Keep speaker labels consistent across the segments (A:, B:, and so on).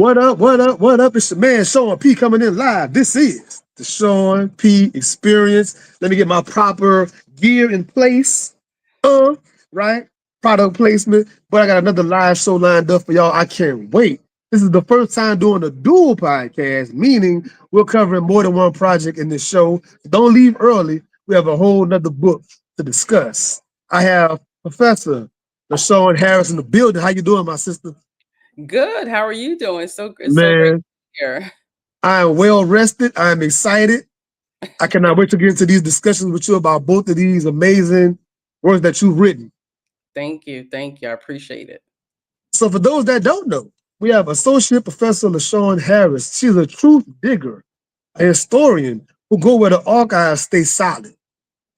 A: What up? What up? What up? It's the man Sean P coming in live. This is the Sean P Experience. Let me get my proper gear in place. Right? Product placement. But I got another live show lined up for y'all. I can't wait. This is the first time doing a dual podcast, meaning we're covering more than one project in this show. Don't leave early. We have a whole nother book to discuss. I have Professor LaShawn Harris in the building. How you doing, my sister?
B: Good. How are you doing? It's so great to
A: Man,
B: be here.
A: I am well rested. I am excited. I cannot wait to get into these discussions with you about both of these amazing works that you've written.
B: Thank you. Thank you. I appreciate it.
A: So, for those that don't know, we have Associate Professor LaShawn Harris. She's a truth digger, a historian who go where the archives stay silent.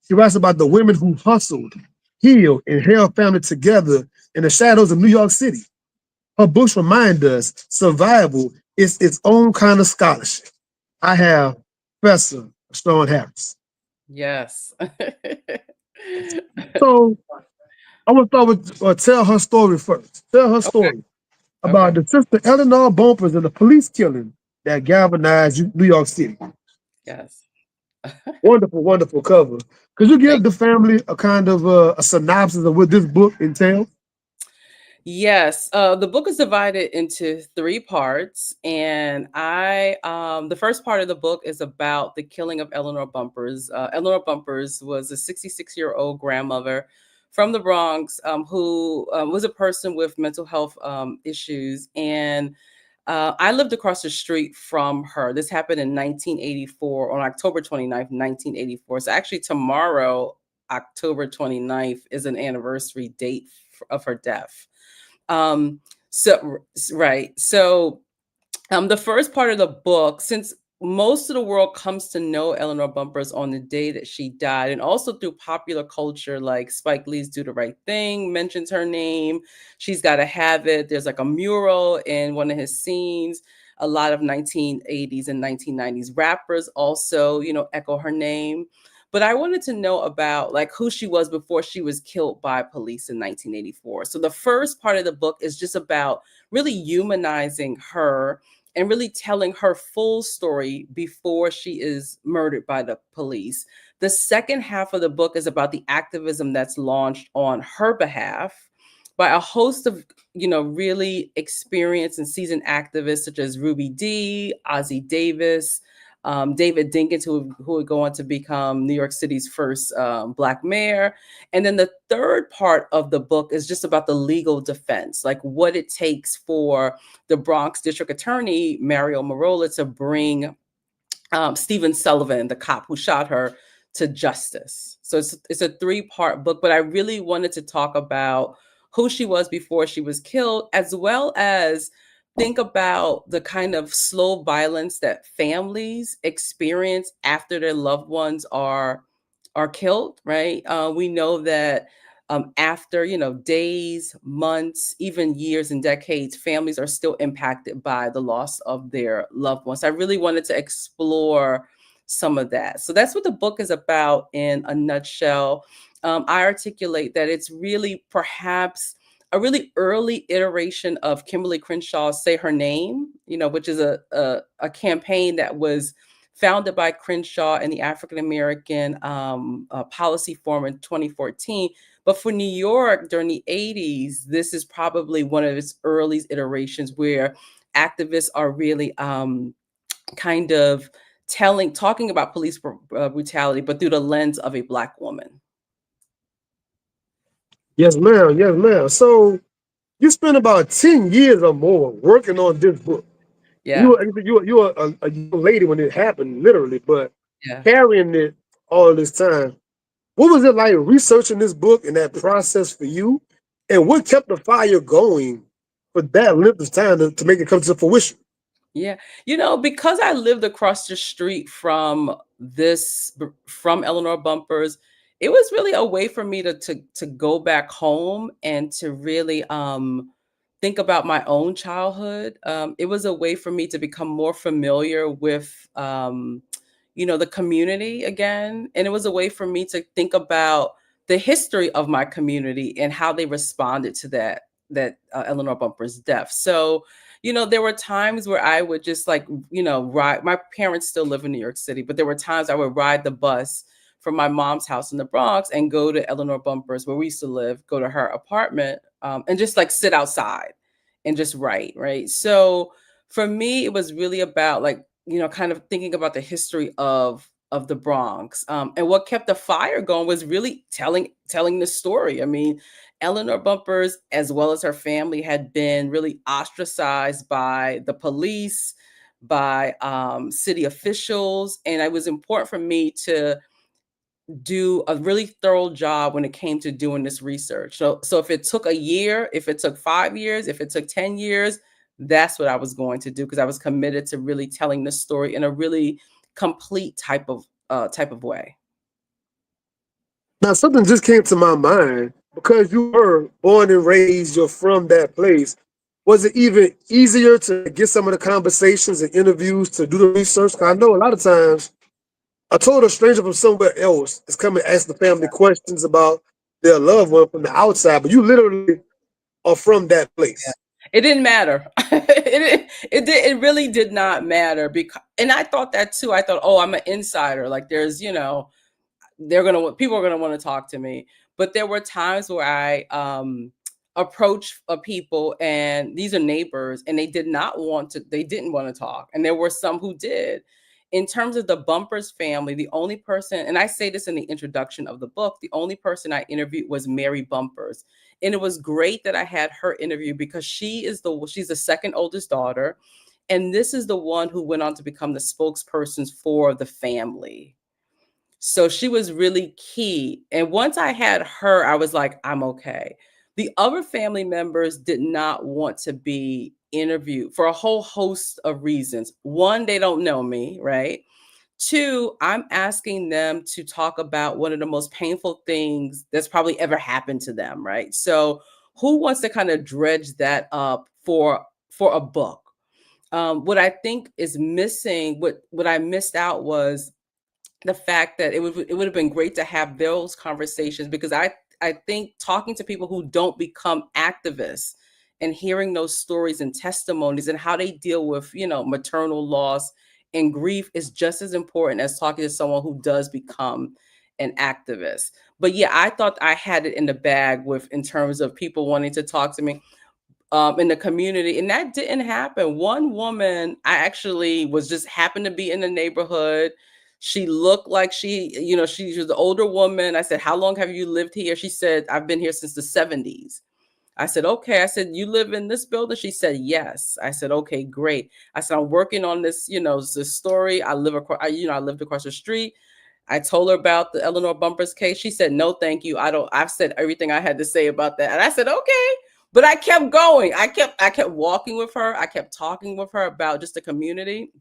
A: She writes about the women who hustled, healed, and held family together in the shadows of New York City. Her books remind us survival is its own kind of scholarship. I have Professor LaShawn Harris.
B: Yes.
A: So I want to start with tell her story first. Tell her
B: Okay.
A: story about
B: Okay.
A: the sister Eleanor Bumpurs and the police killing that galvanized New York City.
B: Yes.
A: Wonderful, wonderful cover. Could you
B: Thank
A: give the family a kind of a synopsis of what this book entails?
B: Yes. The book is divided into three parts, and the first part of the book is about the killing of Eleanor Bumpurs. Eleanor Bumpurs was a 66-year-old grandmother from the Bronx who was a person with mental health issues, and I lived across the street from her. This happened in 1984, on October 29th, 1984. So actually tomorrow, October 29th, is an anniversary date of her death. Um, right. The first part of the book, since most of the world comes to know Eleanor Bumpurs on the day that she died, and also through popular culture, like Spike Lee's Do the Right Thing mentions her name. She's Gotta Have It. There's like a mural in one of his scenes. A lot of 1980s and 1990s rappers also, echo her name. But I wanted to know about like who she was before she was killed by police in 1984. So the first part of the book is just about really humanizing her and really telling her full story before she is murdered by the police. The second half of the book is about the activism that's launched on her behalf by a host of, really experienced and seasoned activists such as Ruby Dee, Ozzie Davis, David Dinkins, who would go on to become New York City's first Black mayor. And then the third part of the book is just about the legal defense, like what it takes for the Bronx District Attorney, Mario Marola, to bring Stephen Sullivan, the cop who shot her, to justice. So it's a three-part book, but I really wanted to talk about who she was before she was killed, as well as think about the kind of slow violence that families experience after their loved ones are killed. Right? We know that after days, months, even years and decades, families are still impacted by the loss of their loved ones. I really wanted to explore some of that. So that's what the book is about in a nutshell. I articulate that it's really perhaps a really early iteration of Kimberly Crenshaw's Say Her Name, which is a campaign that was founded by Crenshaw and the African American Policy Forum in 2014. But for New York during the 80s, this is probably one of its earliest iterations where activists are really kind of talking about police brutality, but through the lens of a Black woman.
A: Yes, ma'am. Yes, ma'am. So you spent about 10 years or more working on this book. You
B: Yeah,
A: were you were a young lady when it happened, literally, but
B: yeah.
A: carrying it all this time. What was it like researching this book and that process for you? And what kept the fire going for that length of time to make it come to fruition?
B: Yeah. Because I lived across the street from Eleanor Bumpurs, it was really a way for me to go back home and to really think about my own childhood. It was a way for me to become more familiar with the community again. And it was a way for me to think about the history of my community and how they responded to that Eleanor Bumpurs death. So There were times where I would just like, ride. My parents still live in New York City, but there were times I would ride the bus from my mom's house in the Bronx and go to Eleanor Bumpurs, where we used to live, go to her apartment, and just like sit outside and just write. Right. So for me, it was really about like, kind of thinking about the history of the Bronx. And what kept the fire going was really telling the story. I mean, Eleanor Bumpurs, as well as her family, had been really ostracized by the police, by city officials, and it was important for me to do a really thorough job when it came to doing this research. So if it took a year, if it took 5 years, if it took 10 years, that's what I was going to do because I was committed to really telling the story in a really complete type of way.
A: Now, something just came to my mind because you were born and raised, you're from that place. Was it even easier to get some of the conversations and interviews to do the research? 'Cause I know a lot of times a total stranger from somewhere else is coming to ask the family questions about their loved one from the outside, but you literally are from that
B: Yeah.
A: place.
B: It didn't matter. It really did not matter because, and I thought that too. I thought, oh, I'm an insider. Like there's, people are gonna want to talk to me. But there were times where I approached people, and these are neighbors, and they didn't want to talk, and there were some who did. In terms of the Bumpers family, the only person, and I say this in the introduction of the book, the only person I interviewed was Mary Bumpurs, and it was great that I had her interview because she's the second oldest daughter, and this is the one who went on to become the spokespersons for the family. So she was really key. And once I had her, I was like, I'm okay. The other family members did not want to be interviewed for a whole host of reasons. One, they don't know me, right? Two, I'm asking them to talk about one of the most painful things that's probably ever happened to them, right? So who wants to kind of dredge that up for a book? What I think is missing, what I missed out was the fact that it would have been great to have those conversations because I think talking to people who don't become activists and hearing those stories and testimonies and how they deal with maternal loss and grief is just as important as talking to someone who does become an activist. But yeah, I thought I had it in the bag with in terms of people wanting to talk to me in the community, and that didn't happen. One woman, I actually was just happened to be in the neighborhood. She looked like she was an older woman. I said, "How long have you lived here?" She said, "I've been here since the 70s." I said, "Okay." I said, "You live in this building?" She said, "Yes." I said, "Okay, great." I said, "I'm working on this story. I lived across the street." I told her about the Eleanor Bumpurs case. She said, "No, thank you. I don't. I've said everything I had to say about that." And I said, "Okay." But I kept going. I kept walking with her. I kept talking with her about just the community.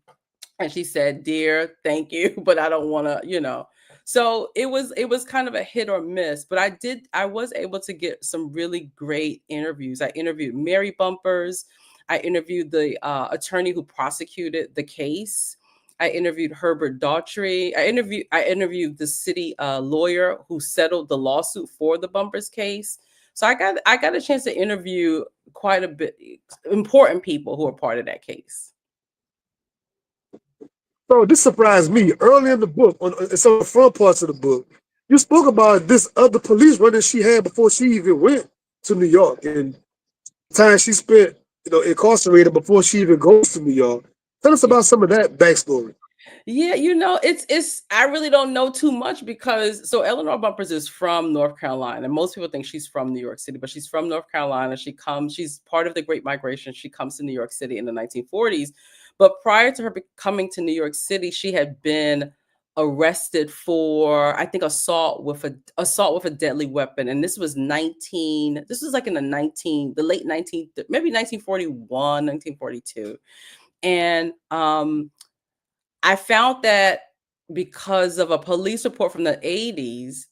B: And she said, "Dear, thank you, but I don't want to. So it was kind of a hit or miss, but I was able to get some really great interviews. I interviewed Mary Bumpurs. I interviewed the attorney who prosecuted the case. I interviewed Herbert Daughtry. I interviewed the city lawyer who settled the lawsuit for the Bumpers case. So I got a chance to interview quite a bit important people who are part of that case.
A: So this surprised me. Early in the book, on some of the front parts of the book, you spoke about this other police run that she had before she even went to New York and the time she spent, incarcerated before she even goes to New York. Tell us about some of that backstory.
B: Yeah, it's I really don't know too much because so Eleanor Bumpurs is from North Carolina. Most people think she's from New York City, but she's from North Carolina. She's part of the Great Migration. She comes to New York City in the 1940s. But prior to her coming to New York City, she had been arrested for I think assault with a deadly weapon. And this was like in the late 19 maybe 1941, 1942. And I found that because of a police report from the 80s,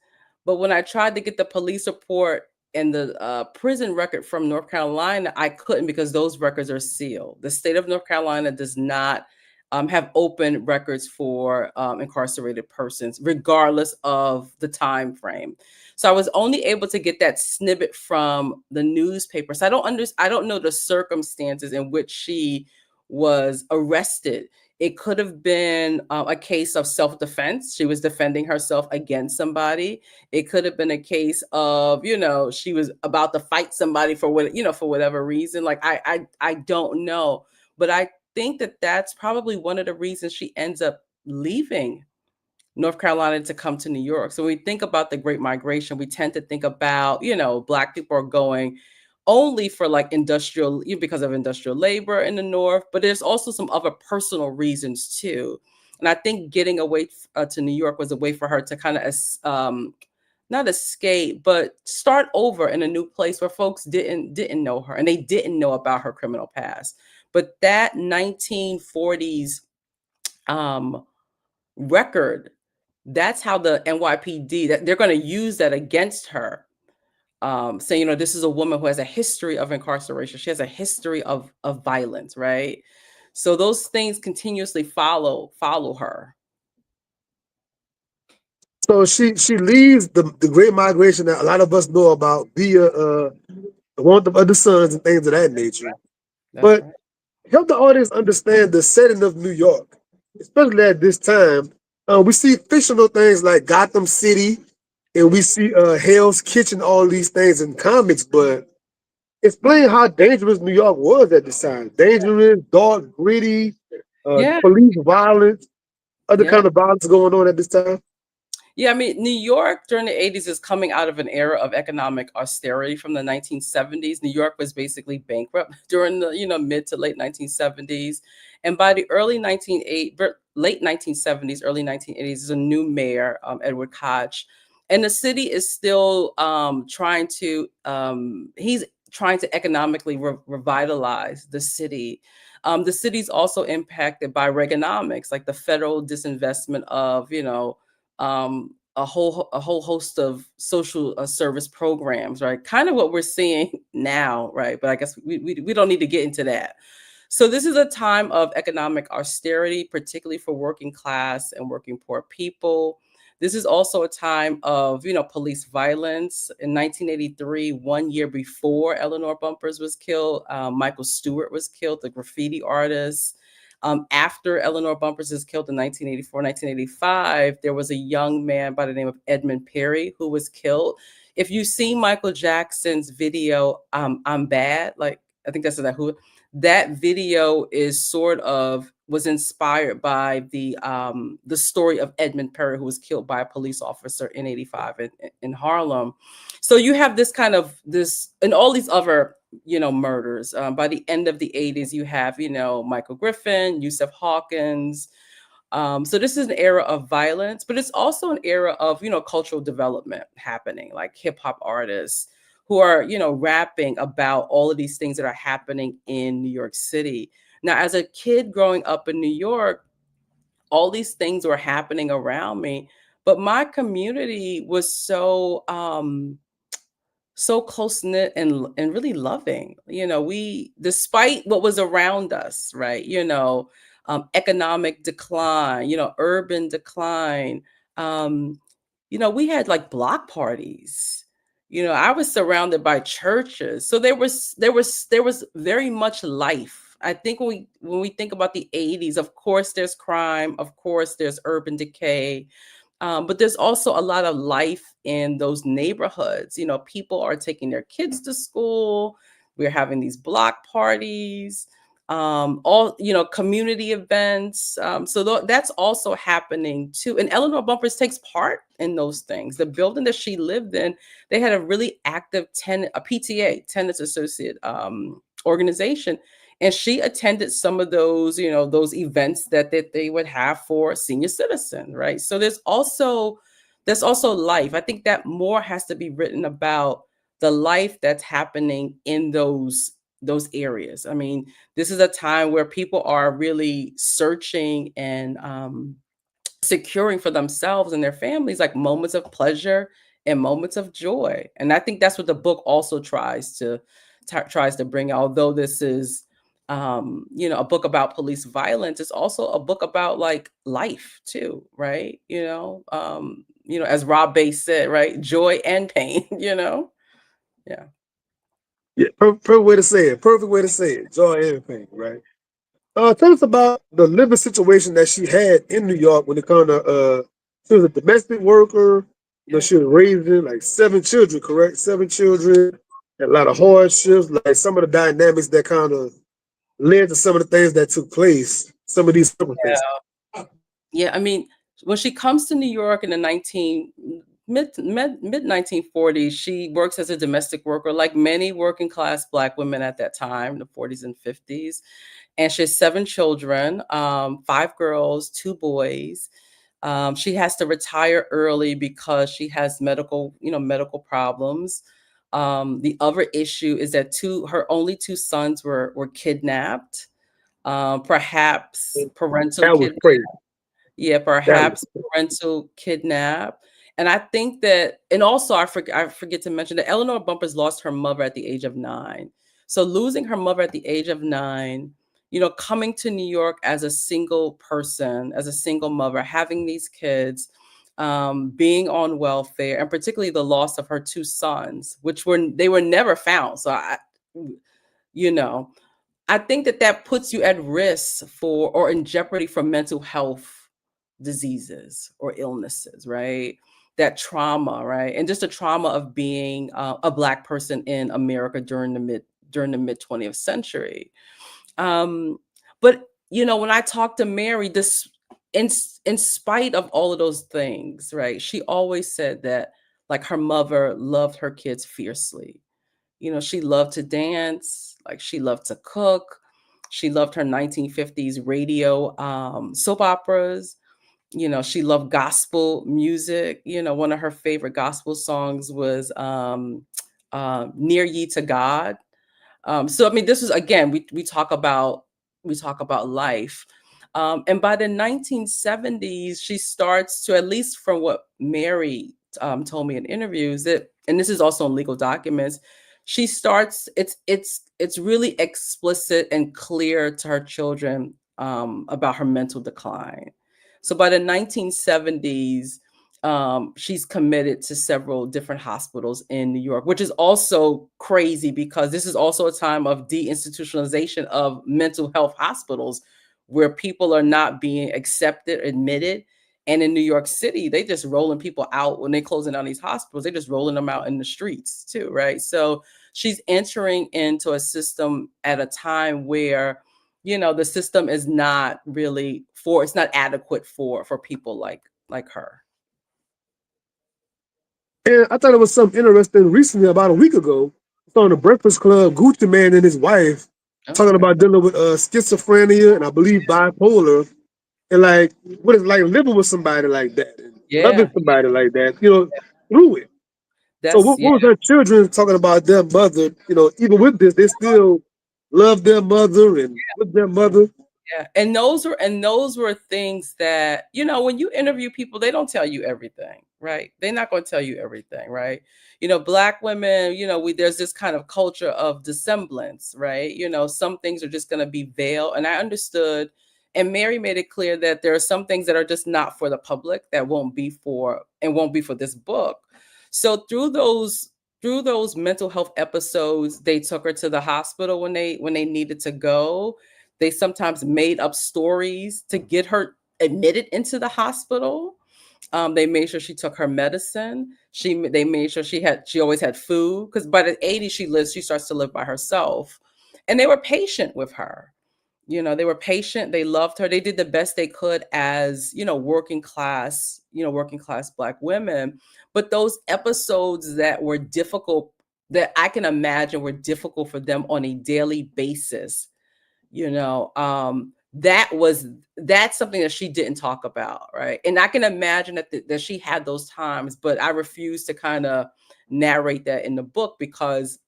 B: but when I tried to get the police report and the prison record from North Carolina, I couldn't because those records are sealed. The state of North Carolina does not have open records for incarcerated persons, regardless of the time frame. So I was only able to get that snippet from the newspaper. So I don't know the circumstances in which she was arrested. It could have been a case of self-defense. She was defending herself against somebody. It could have been a case of, she was about to fight somebody for for whatever reason. Like I don't know, but I think that that's probably one of the reasons she ends up leaving North Carolina to come to New York. So when we think about the Great Migration, we tend to think about, Black people are going only for like because of industrial labor in the North, but there's also some other personal reasons too. And I think getting away to New York was a way for her to kind of not escape, but start over in a new place where folks didn't know her and they didn't know about her criminal past. But that 1940s record, that's how the NYPD, that they're going to use that against her, saying, this is a woman who has a history of incarceration. She has a history of violence, right? So those things continuously follow her.
A: So she leaves the Great Migration that a lot of us know about via the want of other sons and things of that nature.
B: That's
A: But
B: right.
A: help the audience understand the setting of New York, especially at this time. We see fictional things like Gotham City, and we see Hell's Kitchen, all these things in comics. But explain how dangerous New York was at this time. Dangerous, dark, gritty,
B: Yeah.
A: police violence, other
B: Yeah.
A: kind of violence going on at this time.
B: Yeah, I mean, New York during the 80s is coming out of an era of economic austerity from the 1970s. New York was basically bankrupt during the, mid to late 1970s. And by the late 1970s, early 1980s, there's a new mayor, Edward Koch. And the city is still he's trying to economically revitalize the city. The city's also impacted by Reaganomics, like the federal disinvestment of, a whole host of social service programs, right? Kind of what we're seeing now, right? But I guess we don't need to get into that. So this is a time of economic austerity, particularly for working class and working poor people. This is also a time of, police violence. In 1983, 1 year before Eleanor Bumpurs was killed, Michael Stewart was killed, the graffiti artist. After Eleanor Bumpurs is killed in 1984, 1985, there was a young man by the name of Edmund Perry who was killed. If you see Michael Jackson's video, I'm Bad, like I think that's that video is was inspired by the story of Edmund Perry, who was killed by a police officer in 85 in Harlem. So you have this kind of and all these other murders. By the end of the 80s, you have, Michael Griffin, Yusuf Hawkins. So this is an era of violence, but it's also an era of, cultural development happening, like hip hop artists who are, rapping about all of these things that are happening in New York City. Now, as a kid growing up in New York, all these things were happening around me, but my community was so close knit and really loving. We, despite what was around us, right? Economic decline, urban decline. Um, we had like block parties. I was surrounded by churches, so there was very much life. I think when we think about the 80s, of course there's crime, of course there's urban decay, but there's also a lot of life in those neighborhoods. People are taking their kids to school. We're having these block parties, all community events. So that's also happening too. And Eleanor Bumpurs takes part in those things. The building that she lived in, they had a really active a PTA, tenants associate organization, and she attended some of those those events that they would have for senior citizens, right? So there's also life. I think that more has to be written about the life that's happening in those areas. I mean, this is a time where people are really searching and securing for themselves and their families, like moments of pleasure and moments of joy. And I think that's what the book also tries to bring. Although this is a book about police violence, it's also a book about like life too, right? as Rob Bass said, right? Joy and pain, Yeah.
A: Yeah, perfect way to say it. Perfect way to say it. Joy and pain, right? Tell us about the living situation that she had in New York when it comes to she was a domestic worker.
B: Yeah.
A: She was raising like 7 children, correct? 7 children, had a lot of hardships, like some of the dynamics that kind of led to some of the things that took place, some of these circumstances.
B: Yeah, I mean, when she comes to New York in the 19 mid 1940s, she works as a domestic worker, like many working class Black women at that time, the 40s and 50s. And she has 7 children, 5 girls, 2 boys. She has to retire early because she has medical problems. The other issue is that her only 2 sons were kidnapped, perhaps parental
A: That was
B: kidnapping.
A: crazy.
B: Yeah,
A: That was
B: perhaps parental kidnap. And I think that, and also I forget to mention that Eleanor Bumpurs lost her mother at the age of 9. So losing her mother at the age of 9, coming to New York as a single person, as a single mother, having these kids, being on welfare, and particularly the loss of her 2 sons, which they were never found. So you know, I think that puts you at risk for or in jeopardy for mental health diseases or illnesses, right? That trauma, right? And just the trauma of being a Black person in America during the mid 20th century. Um, but when I talk to Mary, this in spite of all of those things, right? She always said that like her mother loved her kids fiercely. She loved to dance, like she loved to cook. She loved her 1950s radio soap operas. She loved gospel music. One of her favorite gospel songs was Near Ye to God. So I mean, this is again, we talk about life. And by the 1970s, she starts to, at least from what Mary told me in interviews, that, and this is also in legal documents, she starts. It's really explicit and clear to her children about her mental decline. So by the 1970s, she's committed to several different hospitals in New York, which is also crazy because this is also a time of deinstitutionalization of mental health hospitals where people are not being accepted, admitted. And in New York City, they just rolling people out when they're closing down these hospitals. They're just rolling them out in the streets too, right? So she's entering into a system at a time where the system is not really it's not adequate for people like her.
A: And I thought it was something interesting recently, about a week ago. I saw on the Breakfast Club, Gucci Man and his wife talking
B: Okay.
A: about dealing with schizophrenia and I believe bipolar, and like what it's like living with somebody like that and loving
B: Yeah.
A: somebody like that, through it. So
B: That's
A: what,
B: yeah.
A: what was her children talking about their mother? Even with this, they still love their mother and with their mother.
B: Yeah, and those were things that, when you interview people, they don't tell you everything, right? They're not going to tell you everything, right? Black women, there's this kind of culture of dissemblance, right? Some things are just going to be veiled, and I understood, and Mary made it clear that there are some things that are just not for the public, that won't be for this book. So through those mental health episodes, they took her to the hospital when they needed to go. They sometimes made up stories to get her admitted into the hospital. They made sure she took her medicine. They made sure she always had food, because by the 80s she starts to live by herself, and they were patient with her. They were patient. They loved her. They did the best they could as working class Black women. But those episodes that were difficult, that I can imagine were difficult for them on a daily basis, that's something that she didn't talk about, right? And I can imagine that she had those times, but I refuse to kind of narrate that in the book because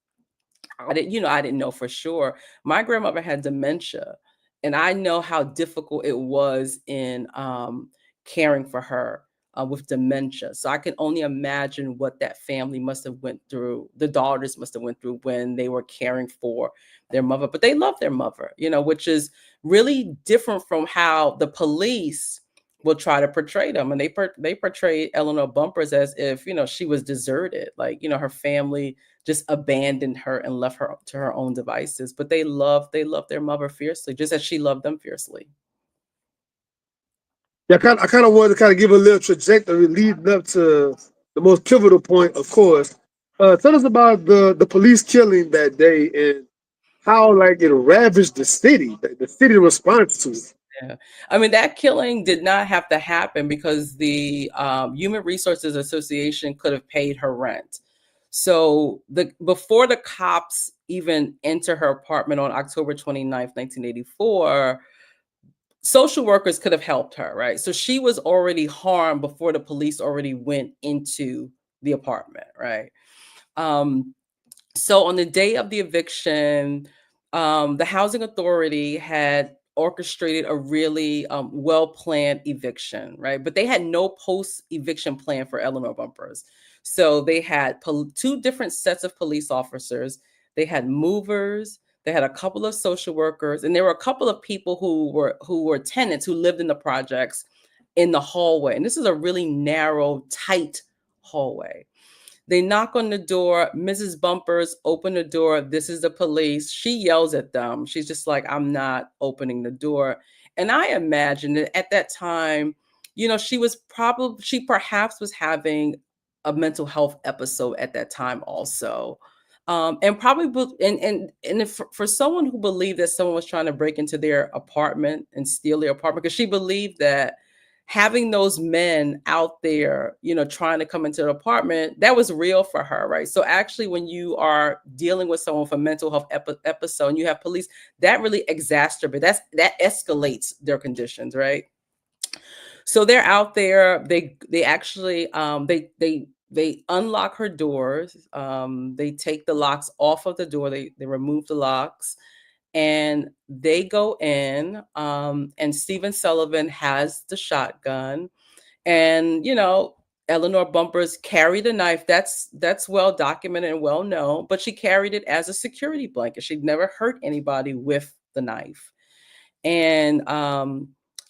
B: I didn't know for sure. My grandmother had dementia, and I know how difficult it was in caring for her with dementia. So I can only imagine what that family must have went through. The daughters must have went through when they were caring for their mother, but they love their mother, which is really different from how the police will try to portray them, and they portrayed Eleanor Bumpurs as if, she was deserted, like, her family just abandoned her and left her to her own devices. But they loved their mother fiercely, just as she loved them fiercely.
A: Yeah, I kind of wanted to kind of give a little trajectory leading up to the most pivotal point, of course. Tell us about the police killing that day and how like it ravaged the city response to it.
B: Yeah. I mean, that killing did not have to happen because the Human Resources Association could have paid her rent. So before the cops even enter her apartment on October 29th, 1984, social workers could have helped her, right? So she was already harmed before the police already went into the apartment, right? Um, so on the day of the eviction, the housing authority had orchestrated a really well planned eviction, right? But they had no post eviction plan for Eleanor Bumpurs. So they had two different sets of police officers. They had movers. They had a couple of social workers, and there were a couple of people who were tenants who lived in the projects in the hallway. And this is a really narrow, tight hallway. They knock on the door. Mrs. Bumpurs open the door. This is the police. She yells at them. She's just like, I'm not opening the door. And I imagine that at that time, she perhaps was having a mental health episode at that time also. And probably, and if, for someone who believed that someone was trying to break into their apartment and steal their apartment, because she believed that having those men out there, trying to come into the apartment, that was real for her, right? So actually, when you are dealing with someone with a mental health episode and you have police, that really exacerbates, that escalates their conditions, right? So they're out there. They actually they unlock her doors. They take the locks off of the door. They remove the locks, and they go in. And Stephen Sullivan has the shotgun, and Eleanor Bumpurs carried a knife. That's well documented and well known, but she carried it as a security blanket. She'd never hurt anybody with the knife. And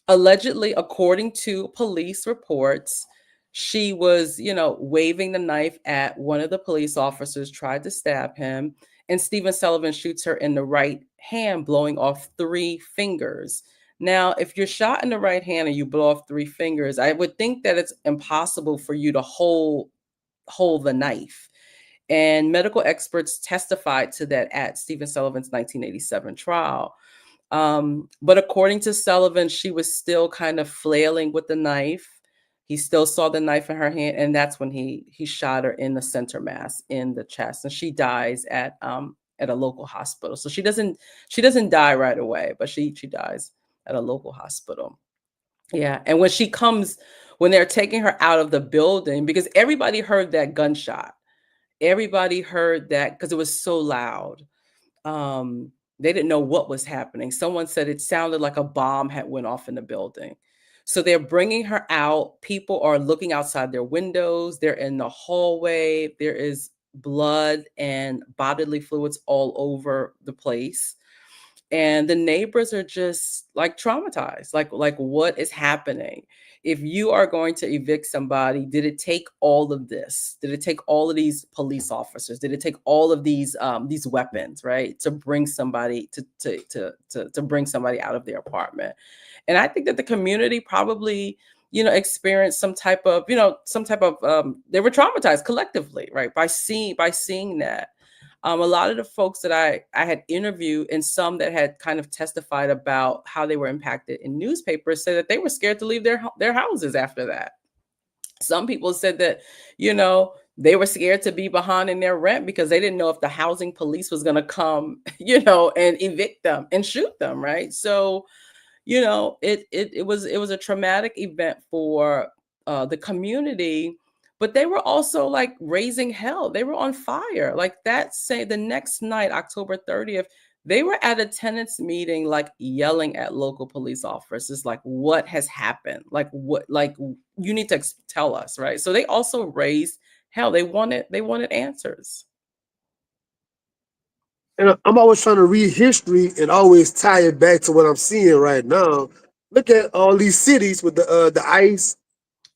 B: allegedly, according to police reports, she was, waving the knife at one of the police officers, tried to stab him, and Stephen Sullivan shoots her in the right hand, blowing off 3 fingers. Now, if you're shot in the right hand and you blow off 3 fingers, I would think that it's impossible for you to hold the knife. And medical experts testified to that at Stephen Sullivan's 1987 trial. But according to Sullivan, she was still kind of flailing with the knife. He still saw the knife in her hand, and that's when he shot her in the center mass in the chest, and she dies at a local hospital. So she doesn't die right away, but she dies at a local hospital. Yeah, and when they're taking her out of the building, because everybody heard that gunshot, everybody heard that because it was so loud. um they didn't know what was happening. Someone said it sounded like a bomb had went off in the building. So they're bringing her out. People are looking outside their windows. They're in the hallway. There is blood and bodily fluids all over the place, and the neighbors are just like traumatized, like what is happening? If you are going to evict somebody, did it take all of this? Did it take all of these police officers? Did it take all of these weapons, right, to bring somebody to bring somebody out of their apartment? And I think that the community probably experienced some type of they were traumatized collectively, right, by seeing that. A lot of the folks that I had interviewed, and some that had kind of testified about how they were impacted in newspapers, said that they were scared to leave their houses after that. Some people said that, they were scared to be behind in their rent because they didn't know if the housing police was going to come, and evict them and shoot them, right? So, it was a traumatic event for the community, but they were also like raising hell. They were on fire. Like that say the next night, October 30th, they were at a tenants meeting, like yelling at local police officers, like, what has happened? Like you need to tell us, right? So they also raised hell. They wanted answers.
A: And I'm always trying to read history and always tie it back to what I'm seeing right now. Look at all these cities with the ICE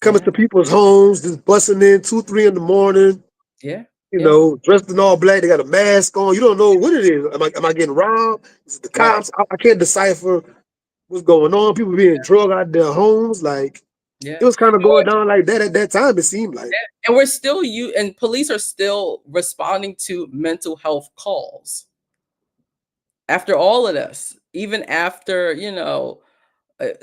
A: coming
B: Yeah.
A: to people's homes, just busting in 2, 3 in the morning.
B: Yeah.
A: You
B: Yeah.
A: know, dressed in all black. They got a mask on. You don't know what it is. Am I getting robbed? Is it the
B: Right.
A: cops? I can't decipher what's going on. People being drugged out of their homes. Like
B: Yeah.
A: it was kind of going down like that at that time. It seemed like.
B: And we're still and police are still responding to mental health calls after all of this, even after,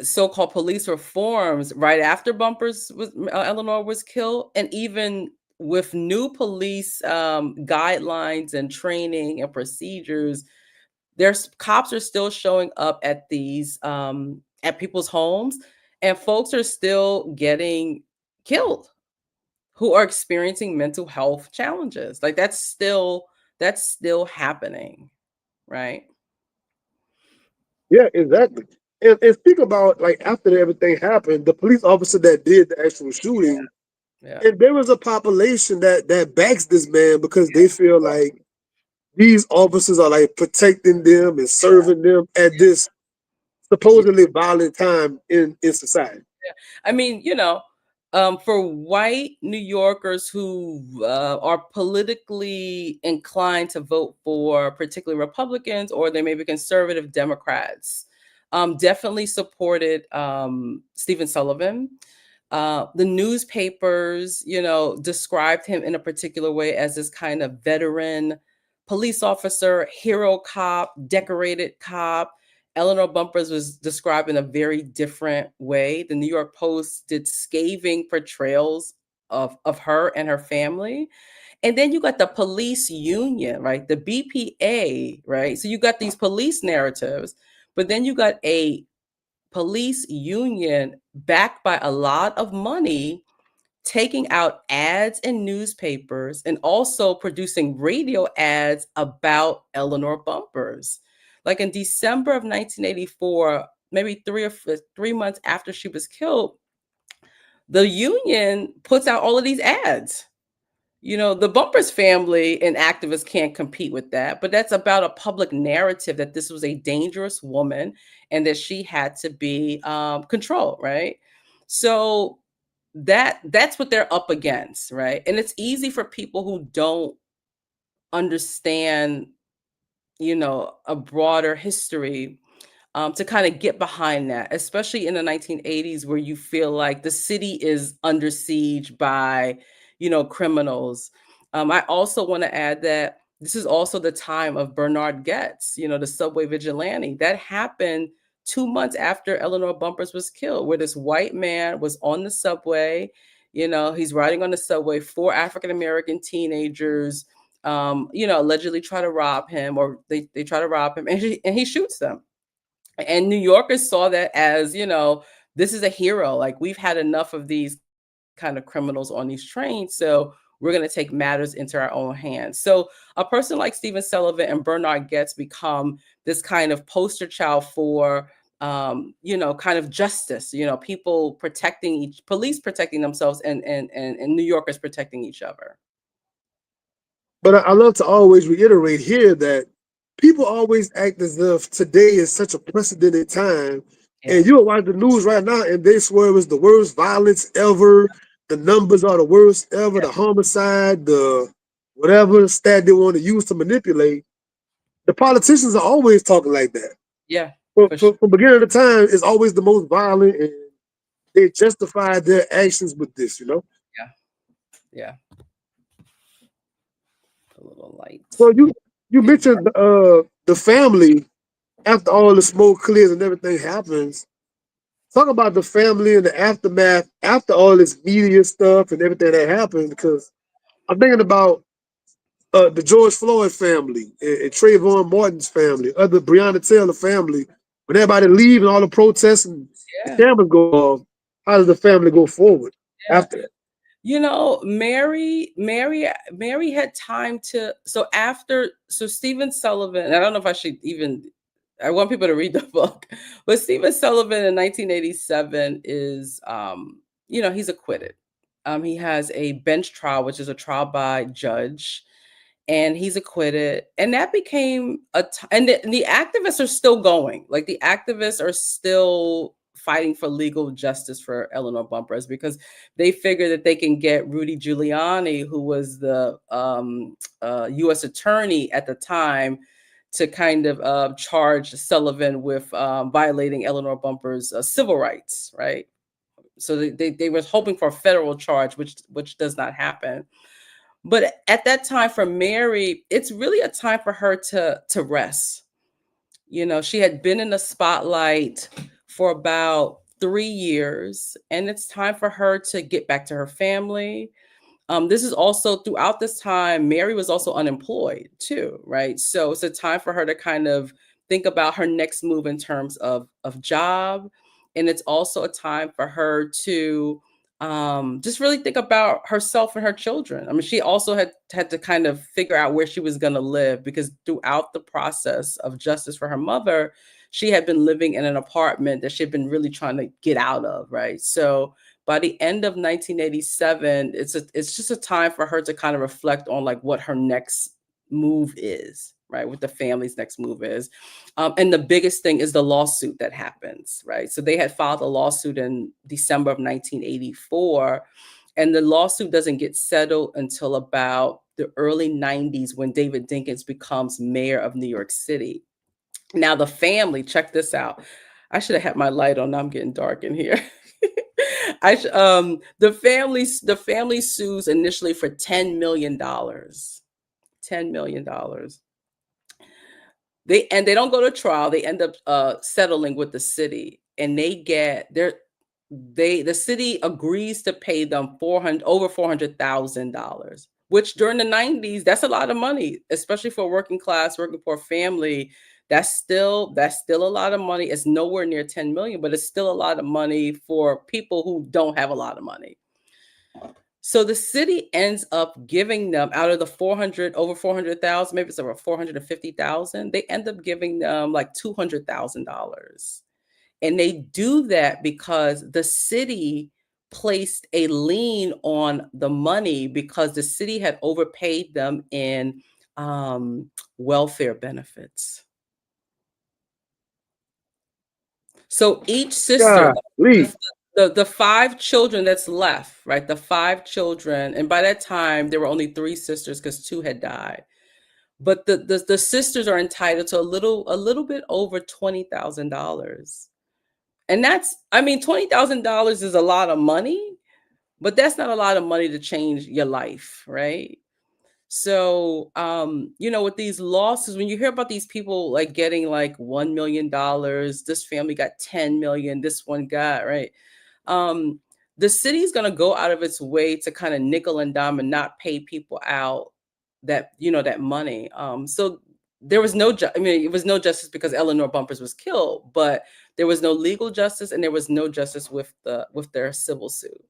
B: so-called police reforms right after Bumpers was Eleanor was killed, and even with new police guidelines and training and procedures, there's cops are still showing up at people's homes, and folks are still getting killed who are experiencing mental health challenges. Like that's still happening, right?
A: Yeah, exactly. And speak about like after everything happened, the police officer that did the actual shooting,
B: Yeah.
A: and there was a population that backs this man because they feel like these officers are like protecting them and serving them at this
B: Yeah.
A: supposedly violent time in society.
B: I mean, for white New Yorkers who are politically inclined to vote for particularly Republicans or they may be conservative Democrats, definitely supported Stephen Sullivan. The newspapers, described him in a particular way as this kind of veteran police officer, hero cop, decorated cop. Eleanor Bumpurs was described in a very different way. The New York Post did scathing portrayals of her and her family. And then you got the police union, right? The BPA, right? So you got these police narratives, but then you got a police union backed by a lot of money taking out ads in newspapers and also producing radio ads about Eleanor Bumpurs. Like in December of 1984, maybe 3 months after she was killed, the union puts out all of these ads. The Bumpers family and activists can't compete with that, but that's about a public narrative that this was a dangerous woman and that she had to be controlled, right? So that's what they're up against, right? And it's easy for people who don't understand, a broader history to kind of get behind that, especially in the 1980s, where you feel like the city is under siege by, criminals. I also want to add that this is also the time of Bernard Getz, the subway vigilante. That happened 2 months after Eleanor Bumpurs was killed, where this white man was on the subway. He's riding on the subway. Four African American teenagers, allegedly try to rob him, or they try to rob him, and he shoots them. And New Yorkers saw that as, this is a hero. Like, we've had enough of these kind of criminals on these trains. So we're going to take matters into our own hands. So a person like Stephen Sullivan and Bernard Getz become this kind of poster child for, kind of justice, people police protecting themselves, and New Yorkers protecting each other.
A: But I love to always reiterate here that people always act as if today is such a precedented time.
B: Yeah.
A: And you'll watch the news right now and they swear it was the worst violence ever. The numbers are the worst ever,
B: Yeah.
A: the homicide, the whatever stat they want to use to manipulate. The politicians are always talking like that.
B: Yeah. For sure.
A: From beginning of the time, it's always the most violent, and they justify their actions with this.
B: Yeah. Yeah. A little light.
A: So you mentioned the family after all the smoke clears and everything happens. Talk about the family and the aftermath after all this media stuff and everything that happened, because I'm thinking about the George Floyd family and Trayvon Martin's family, other Breonna Taylor family. When everybody leave and all the protests and the
B: Yeah.
A: cameras go off, how does the family go forward
B: Yeah.
A: after that?
B: Mary had time to, so Stephen Sullivan, and I don't know if I want people to read the book, but Stephen Sullivan in 1987 is, he's acquitted. He has a bench trial, which is a trial by judge, and he's acquitted. And that became and the activists are still going. Like, the activists are still fighting for legal justice for Eleanor Bumpurs, because they figure that they can get Rudy Giuliani, who was the U.S. attorney at the time, to kind of charge Sullivan with violating Eleanor Bumpurs' civil rights, right? So they were hoping for a federal charge, which does not happen. But at that time for Mary, it's really a time for her to rest. You know, she had been in the spotlight for about 3 years, and it's time for her to get back to her family. This is also throughout this time, Mary was also unemployed too, right? So it's a time for her to kind of think about her next move in terms of job. And it's also a time for her to just really think about herself and her children. I mean, she also had to kind of figure out where she was going to live, because throughout the process of justice for her mother, she had been living in an apartment that she had been really trying to get out of, right? So by the end of 1987, it's just a time for her to kind of reflect on like what her next move is, right? What the family's next move is. And the biggest thing is the lawsuit that happens, right? So they had filed a lawsuit in December of 1984, and the lawsuit doesn't get settled until about the early 90s, when David Dinkins becomes mayor of New York City. Now the family, check this out. I should have had my light on. Now I'm getting dark in here. The family sues initially for $10 million. $10 million. They don't go to trial. They end up settling with the city, and the city agrees to pay them over $400,000, which during the 90s, that's a lot of money, especially for a working class, working poor family. That's still a lot of money. It's nowhere near 10 million, but it's still a lot of money for people who don't have a lot of money. So the city ends up giving them, out of the over 400,000, maybe it's over 450,000, they end up giving them like $200,000. And they do that because the city placed a lien on the money, because the city had overpaid them in welfare benefits. So each sister,
A: Golly.
B: the five children that's left, right? The five children, and by that time there were only three sisters because two had died. But the sisters are entitled to a little bit over $20,000. And that's, I mean, $20,000 is a lot of money, but that's not a lot of money to change your life, right? So, with these losses, when you hear about these people like getting like $1 million, this family got 10 million, this one got, right? Um, the city's gonna go out of its way to kind of nickel and dime and not pay people out that money. So there was I mean, it was no justice because Eleanor Bumpurs was killed, but there was no legal justice, and there was no justice with their civil suit.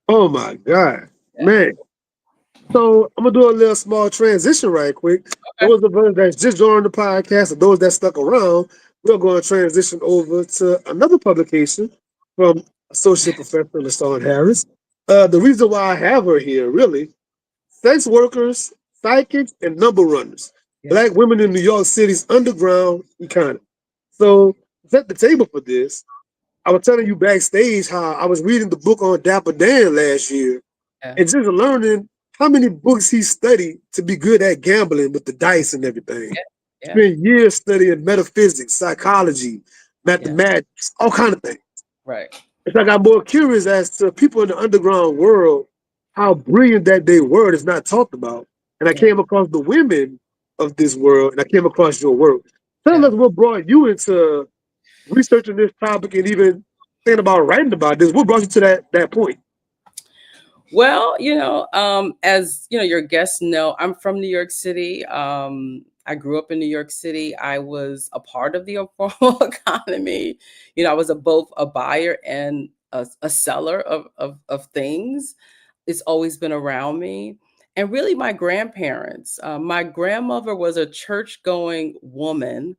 A: Oh my God,
B: Yeah.
A: man. So I'm gonna do a little small transition right quick.
B: Okay.
A: Those of us that just joined the podcast, or those that stuck around, we're going to transition over to another publication from Associate Professor LaShawn Harris. The reason why I have her here, really, sex workers, psychics, and number runners.
B: Yeah.
A: Black women in New York City's underground economy. So, to set the table for this, I was telling you backstage how I was reading the book on Dapper Dan last year,
B: Yeah.
A: and just learning how many books he studied to be good at gambling with the dice and everything.
B: Yeah. Yeah.
A: Spent years studying metaphysics, psychology,
B: Yeah.
A: mathematics, all kind of things.
B: Right.
A: It's like I got more curious as to people in the underground world, how brilliant that they were is not talked about. And I
B: Yeah.
A: came across the women of this world, and I came across your work. Tell
B: Yeah.
A: us what brought you into researching this topic and even thinking about writing about this. What brought you to that point?
B: Well, as your guests know, I'm from New York City. I grew up in New York City. I was a part of the informal economy. I was both a buyer and a seller of things. It's always been around me. And really, my grandparents. My grandmother was a church-going woman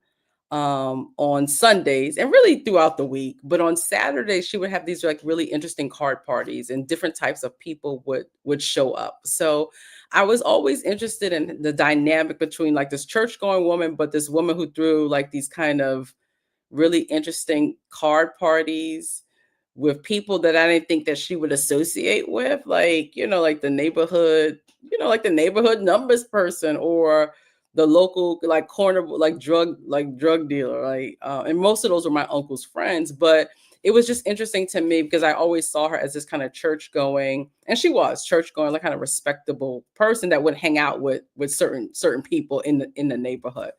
B: on Sundays and really throughout the week. But on Saturdays, she would have these like really interesting card parties, and different types of people would show up. So I was always interested in the dynamic between like this church going woman, but this woman who threw like these kind of really interesting card parties with people that I didn't think that she would associate with, like, like the neighborhood, like the neighborhood numbers person, or the local like corner like drug dealer, and most of those were my uncle's friends. But it was just interesting to me because I always saw her as this kind of church going, and she was church going, like kind of respectable person that would hang out with certain people in the neighborhood.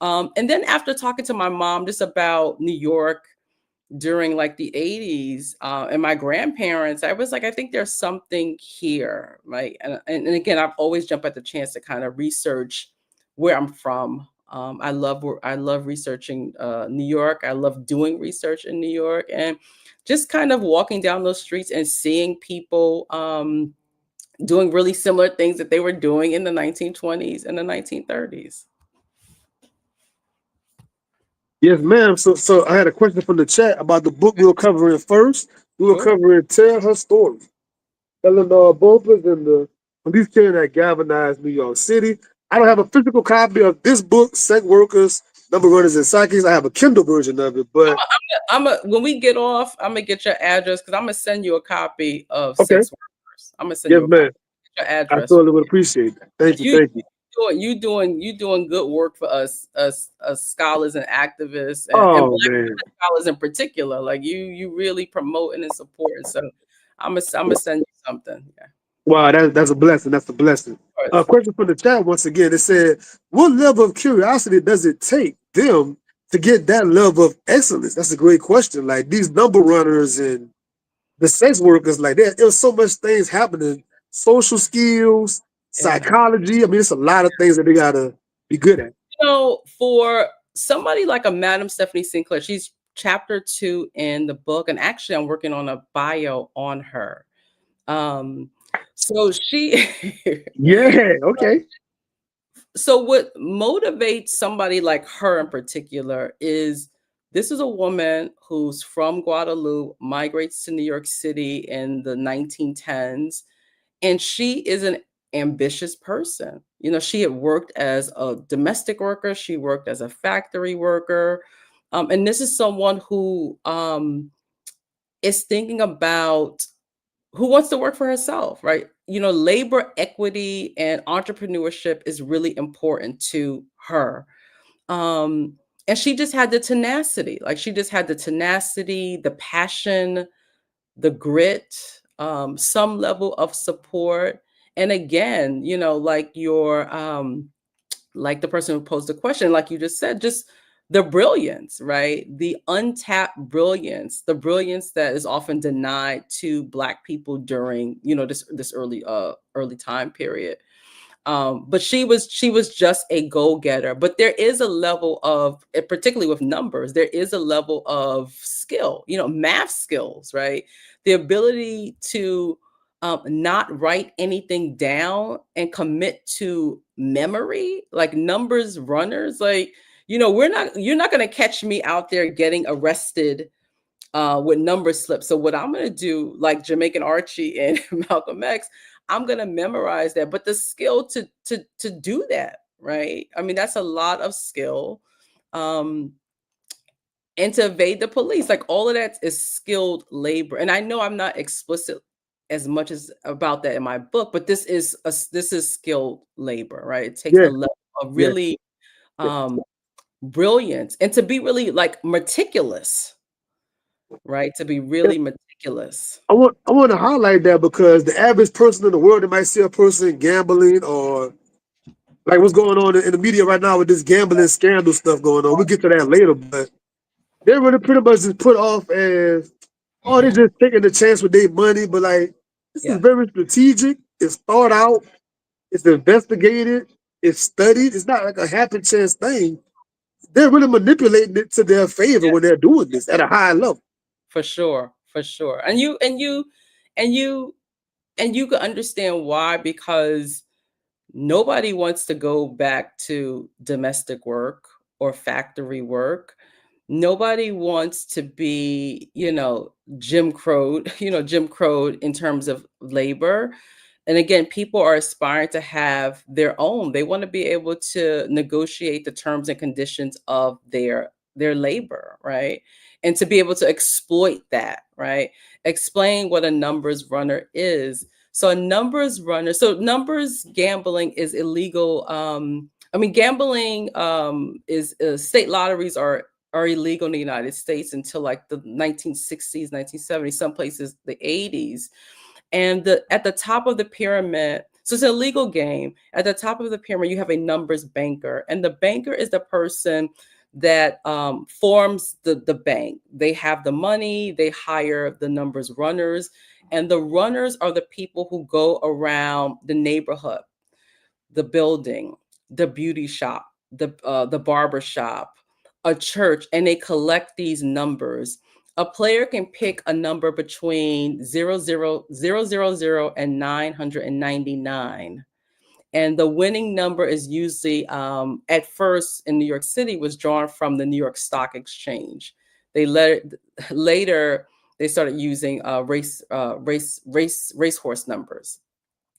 B: And then after talking to my mom just about New York during like the 80s, and my grandparents, I was like, I think there's something here. Like, and again, I've always jumped at the chance to kind of research where I'm from. I love researching New York. I love doing research in New York, and just kind of walking down those streets and seeing people doing really similar things that they were doing in the 1920s and the 1930s.
A: Yes, ma'am. So I had a question from the chat about the book we were covering first. We were
B: Sure.
A: covering Tell Her Story. Eleanor Bumpurs and the police killing that galvanized New York City. I don't have a physical copy of this book, Sex Workers, Number Runners, and Psychics. I have a Kindle version of it, but
B: When we get off, I'm gonna get your address because I'm gonna send you a copy of
A: okay.
B: Sex Workers. I'm gonna send
A: Yes,
B: you a copy.
A: ma'am.
B: Get your
A: I
B: address.
A: totally would appreciate that. Thank you.
B: You
A: Thank you.
B: you doing good work for us scholars and activists, and
A: Oh,
B: Black
A: man.
B: scholars in particular. Like you really promoting and supporting. So I'm gonna send you something. Yeah, of
A: Wow, that's a blessing. That's a blessing. A
B: course.
A: question from the chat once again. It said, what level of curiosity does it take them to get that level of excellence? That's a great question. Like these number runners and the sex workers, like that, there's so much things happening. Social skills,
B: Yeah.
A: psychology. I mean, it's a lot of things that they gotta be good at.
B: For somebody like a Madam Stephanie Sinclair, she's chapter 2 in the book, and actually I'm working on a bio on her. Um, so she
A: Yeah, okay.
B: so what motivates somebody like her in particular is this is a woman who's from Guadeloupe, migrates to New York City in the 1910s, and she is an ambitious person. She had worked as a domestic worker, she worked as a factory worker. And this is someone who is thinking about who wants to work for herself, right? Labor equity and entrepreneurship is really important to her. Um, and she just had the tenacity, the passion, the grit, some level of support. And again, like the person who posed the question, like you just said, just the brilliance, right? The untapped brilliance, the brilliance that is often denied to Black people during, this early time period. But she was just a go-getter. But there is a level of, particularly with numbers, there is a level of skill, math skills, right? The ability to not write anything down and commit to memory, like numbers runners, like you're not going to catch me out there getting arrested with number slips. So what I'm gonna do, like Jamaican Archie and Malcolm X, I'm gonna memorize that. But the skill to do that, right? I mean, that's a lot of skill. Um, and to evade the police, like all of that is skilled labor. And I know I'm not explicit as much as about that in my book, but this is skilled labor, right? It takes a
A: Yeah,
B: level of
A: yeah.
B: really brilliance and to be really like meticulous, right? To be
A: Yeah.
B: really meticulous.
A: I want to highlight that because the average person in the world, they might see a person gambling or like what's going on in the media right now with this gambling scandal stuff going on. We'll get to that later, but they're really pretty much just put off as, oh, they're just taking the chance with their money. But like, this is
B: Yeah,
A: very strategic. It's thought out. It's investigated. It's studied. It's not like a happen chance thing. They're really manipulating it to their favor
B: yeah,
A: when they're doing this at a high level.
B: for sure, for sure. And you can understand why, because nobody wants to go back to domestic work or factory work. Nobody wants to be, Jim Crowed, Jim Crowed in terms of labor. And again, people are aspiring to have their own. They want to be able to negotiate the terms and conditions of their labor, right? And to be able to exploit that, right? Explain what a numbers runner is. So a numbers runner, so numbers gambling is illegal. I mean, gambling is state lotteries are illegal in the United States until like the 1960s, 1970s, some places the 80s. And at the top of the pyramid, so it's a legal game. At the top of the pyramid, you have a numbers banker, and the banker is the person that forms the bank. They have the money, they hire the numbers runners, and the runners are the people who go around the neighborhood, the building, the beauty shop, the barber shop, a church, and they collect these numbers. A player can pick a number between 00000 and 999. And the winning number is usually, at first in New York City, was drawn from the New York Stock Exchange. They later they started using racehorse numbers.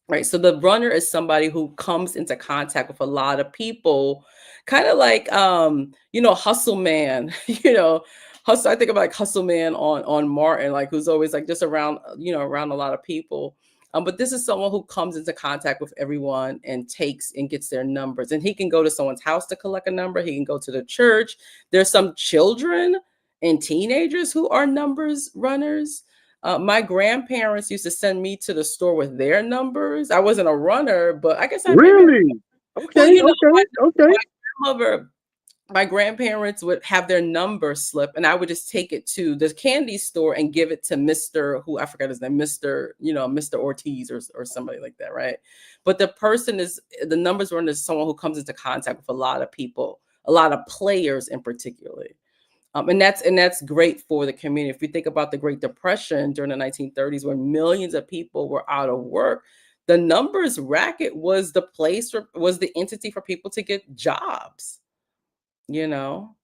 B: Right. So the runner is somebody who comes into contact with a lot of people, kind of like Hustle Man, Hustle. I think about like Hustle Man on Martin, like who's always like just around, around a lot of people. But this is someone who comes into contact with everyone and takes and gets their numbers. And he can go to someone's house to collect a number. He can go to the church. There's some children and teenagers who are numbers runners. My grandparents used to send me to the store with their numbers. I wasn't a runner, but I guess I maybe,
A: Really?
B: well,
A: Okay, okay, okay.
B: my grandmother, my grandparents would have their number slip, and I would just take it to the candy store and give it to Mr. who I forgot his name, Mr. Ortiz or somebody like that, right? But the numbers runner is someone who comes into contact with a lot of people, a lot of players in particular. And that's great for the community. If you think about the Great Depression during the 1930s, when millions of people were out of work, the numbers racket was was the entity for people to get jobs. You know,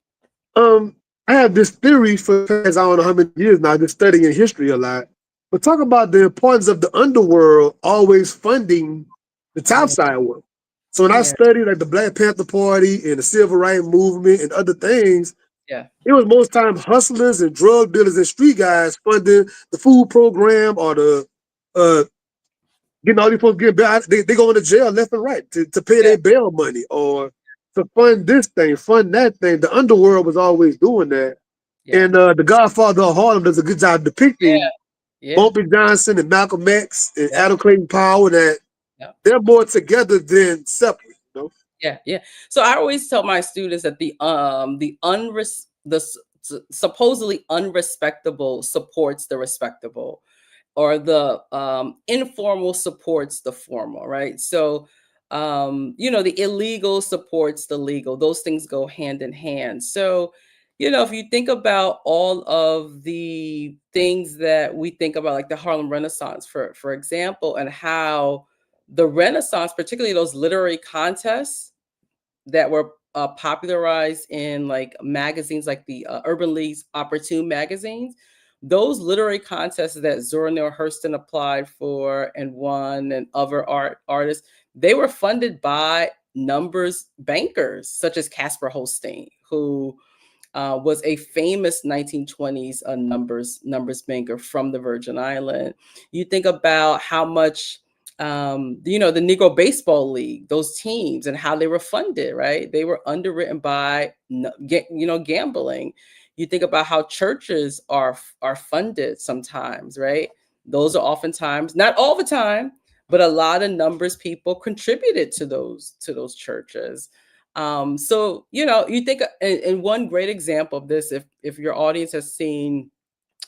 A: Um, I have this theory for the past I don't know how many years now. I've been studying history a lot. But talk about the importance of the underworld always funding the top
B: yeah,
A: side work. So when I
B: yeah,
A: studied like the Black Panther Party and the Civil Rights Movement and other things,
B: yeah,
A: it was most times hustlers and drug dealers and street guys funding the food program or the uh, getting all these folks getting bail. They go into jail left and right to pay
B: yeah,
A: their bail money or to fund this thing, fund that thing. The underworld was always doing that.
B: yeah,
A: And the Godfather of Harlem does a good job
B: yeah,
A: depicting
B: yeah,
A: Bumpy Johnson and Malcolm X and
B: yeah,
A: Adam Clayton Powell that
B: yeah.
A: they're more together than separate.
B: Yeah, yeah. So I always tell my students that supposedly unrespectable supports the respectable, or the informal supports the formal, right? So the illegal supports the legal. Those things go hand in hand. So if you think about all of the things that we think about, like the Harlem Renaissance, for example, and how the Renaissance, particularly those literary contests that were popularized in like magazines like the Urban League's Opportune magazines. Those literary contests that Zora Neale Hurston applied for and won, and other artists, they were funded by numbers bankers such as Casper Holstein, who was a famous 1920s numbers banker from the Virgin Island. You think about how much the Negro Baseball League, those teams, and how they were funded, right? They were underwritten by gambling. You think about how churches are funded sometimes, right? Those are oftentimes, not all the time, but a lot of numbers people contributed to those churches. So you think, and one great example of this, if your audience has seen,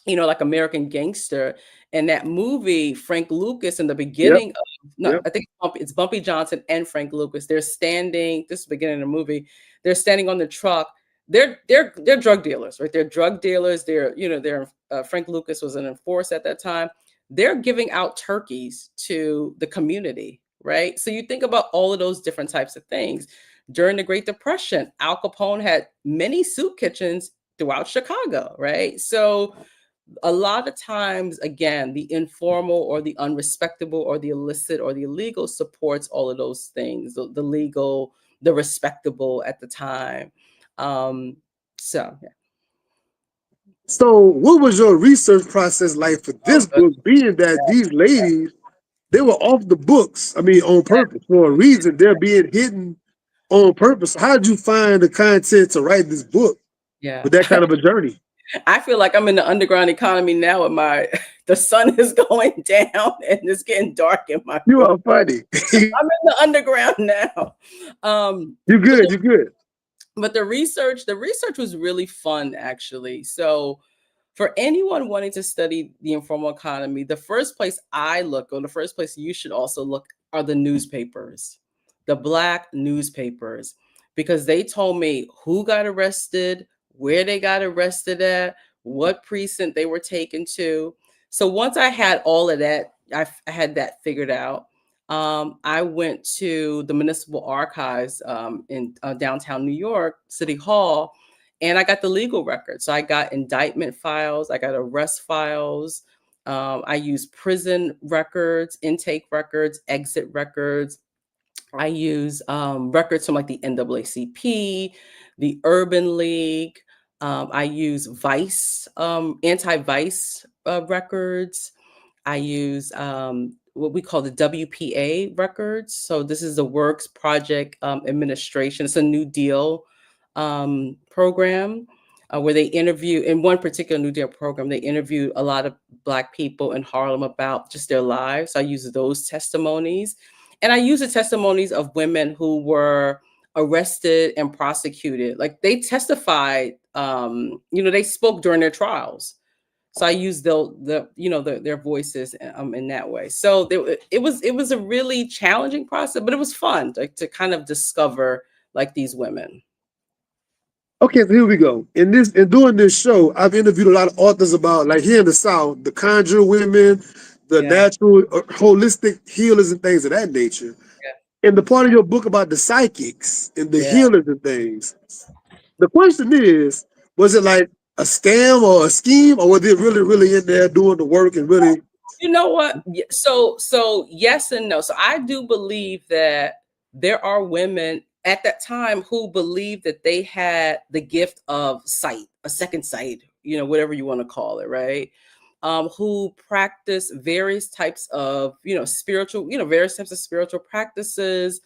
B: like American Gangster, and that movie, Frank Lucas, in the
A: Yep,
B: beginning of, no,
A: yep.
B: I think it's Bumpy Johnson and Frank Lucas. They're standing. This is the beginning of the movie. They're standing on the truck. They're drug dealers, right? They're drug dealers. Frank Lucas was an enforcer at that time. They're giving out turkeys to the community, right? So you think about all of those different types of things. During the Great Depression, Al Capone had many soup kitchens throughout Chicago, right? So a lot of times, again, the informal or the unrespectable or the illicit or the illegal supports all of those things, the legal, the respectable at the time. um So yeah.
A: So, what was your research process like for
B: Oh,
A: this book? Being that these ladies, they were off the books. I mean, on purpose for a reason. They're being hidden on purpose. How did you find the content to write this book
B: yeah.
A: with that kind of a journey?
B: I feel like I'm in the underground economy now with my the sun is going down and it's getting dark in my
A: You
B: room.
A: are funny.
B: I'm in the underground now.
A: You
B: But
A: good. You good.
B: the research was really fun actually. So for anyone wanting to study the informal economy, the first place I look, or the first place you should also look, are the newspapers, the Black newspapers, because they told me who got arrested, where they got arrested at, what precinct they were taken to. So once I had all of that, I had that figured out. I went to the municipal archives in downtown New York, City Hall, and I got the legal records. So I got indictment files, I got arrest files. I used prison records, intake records, exit records. I use records from like the NAACP, the Urban League. I use Vice, anti-Vice records. I use what we call the WPA records. So this is the Works Project Administration. It's a New Deal program where they interview, in one particular New Deal program, they interviewed a lot of Black people in Harlem about just their lives. So I use those testimonies. And I use the testimonies of women who were arrested and prosecuted. Like they testified, they spoke during their trials. So I use their voices in that way. So it was a really challenging process, but it was fun to kind of discover like these women.
A: Okay, so here we go. In doing this show, I've interviewed a lot of authors about, like, here in the South, the conjure women, the
B: Yeah,
A: natural, holistic healers and things of that nature. And the part of your book about the psychics and the
B: yeah.
A: healers and things. The question is, was it like a scam or a scheme, or was it really, really in there doing the work and really?
B: You know what? So yes and no. So I do believe that there are women at that time who believed that they had the gift of sight, a second sight, whatever you want to call it, right? Who practice various types of, spiritual, various types of spiritual practices,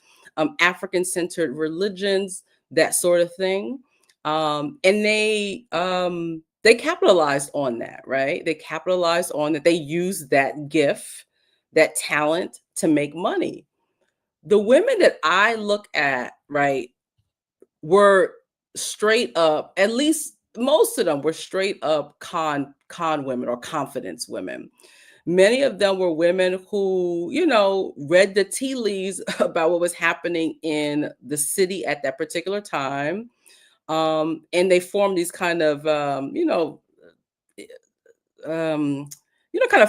B: African-centered religions, that sort of thing. And they capitalized on that, right? They capitalized on that. They used that gift, that talent to make money. The women that I look at, right, were straight up, at least most of them were straight up con women or confidence women. Many of them were women who, read the tea leaves about what was happening in the city at that particular time. And they formed these kind of, kind of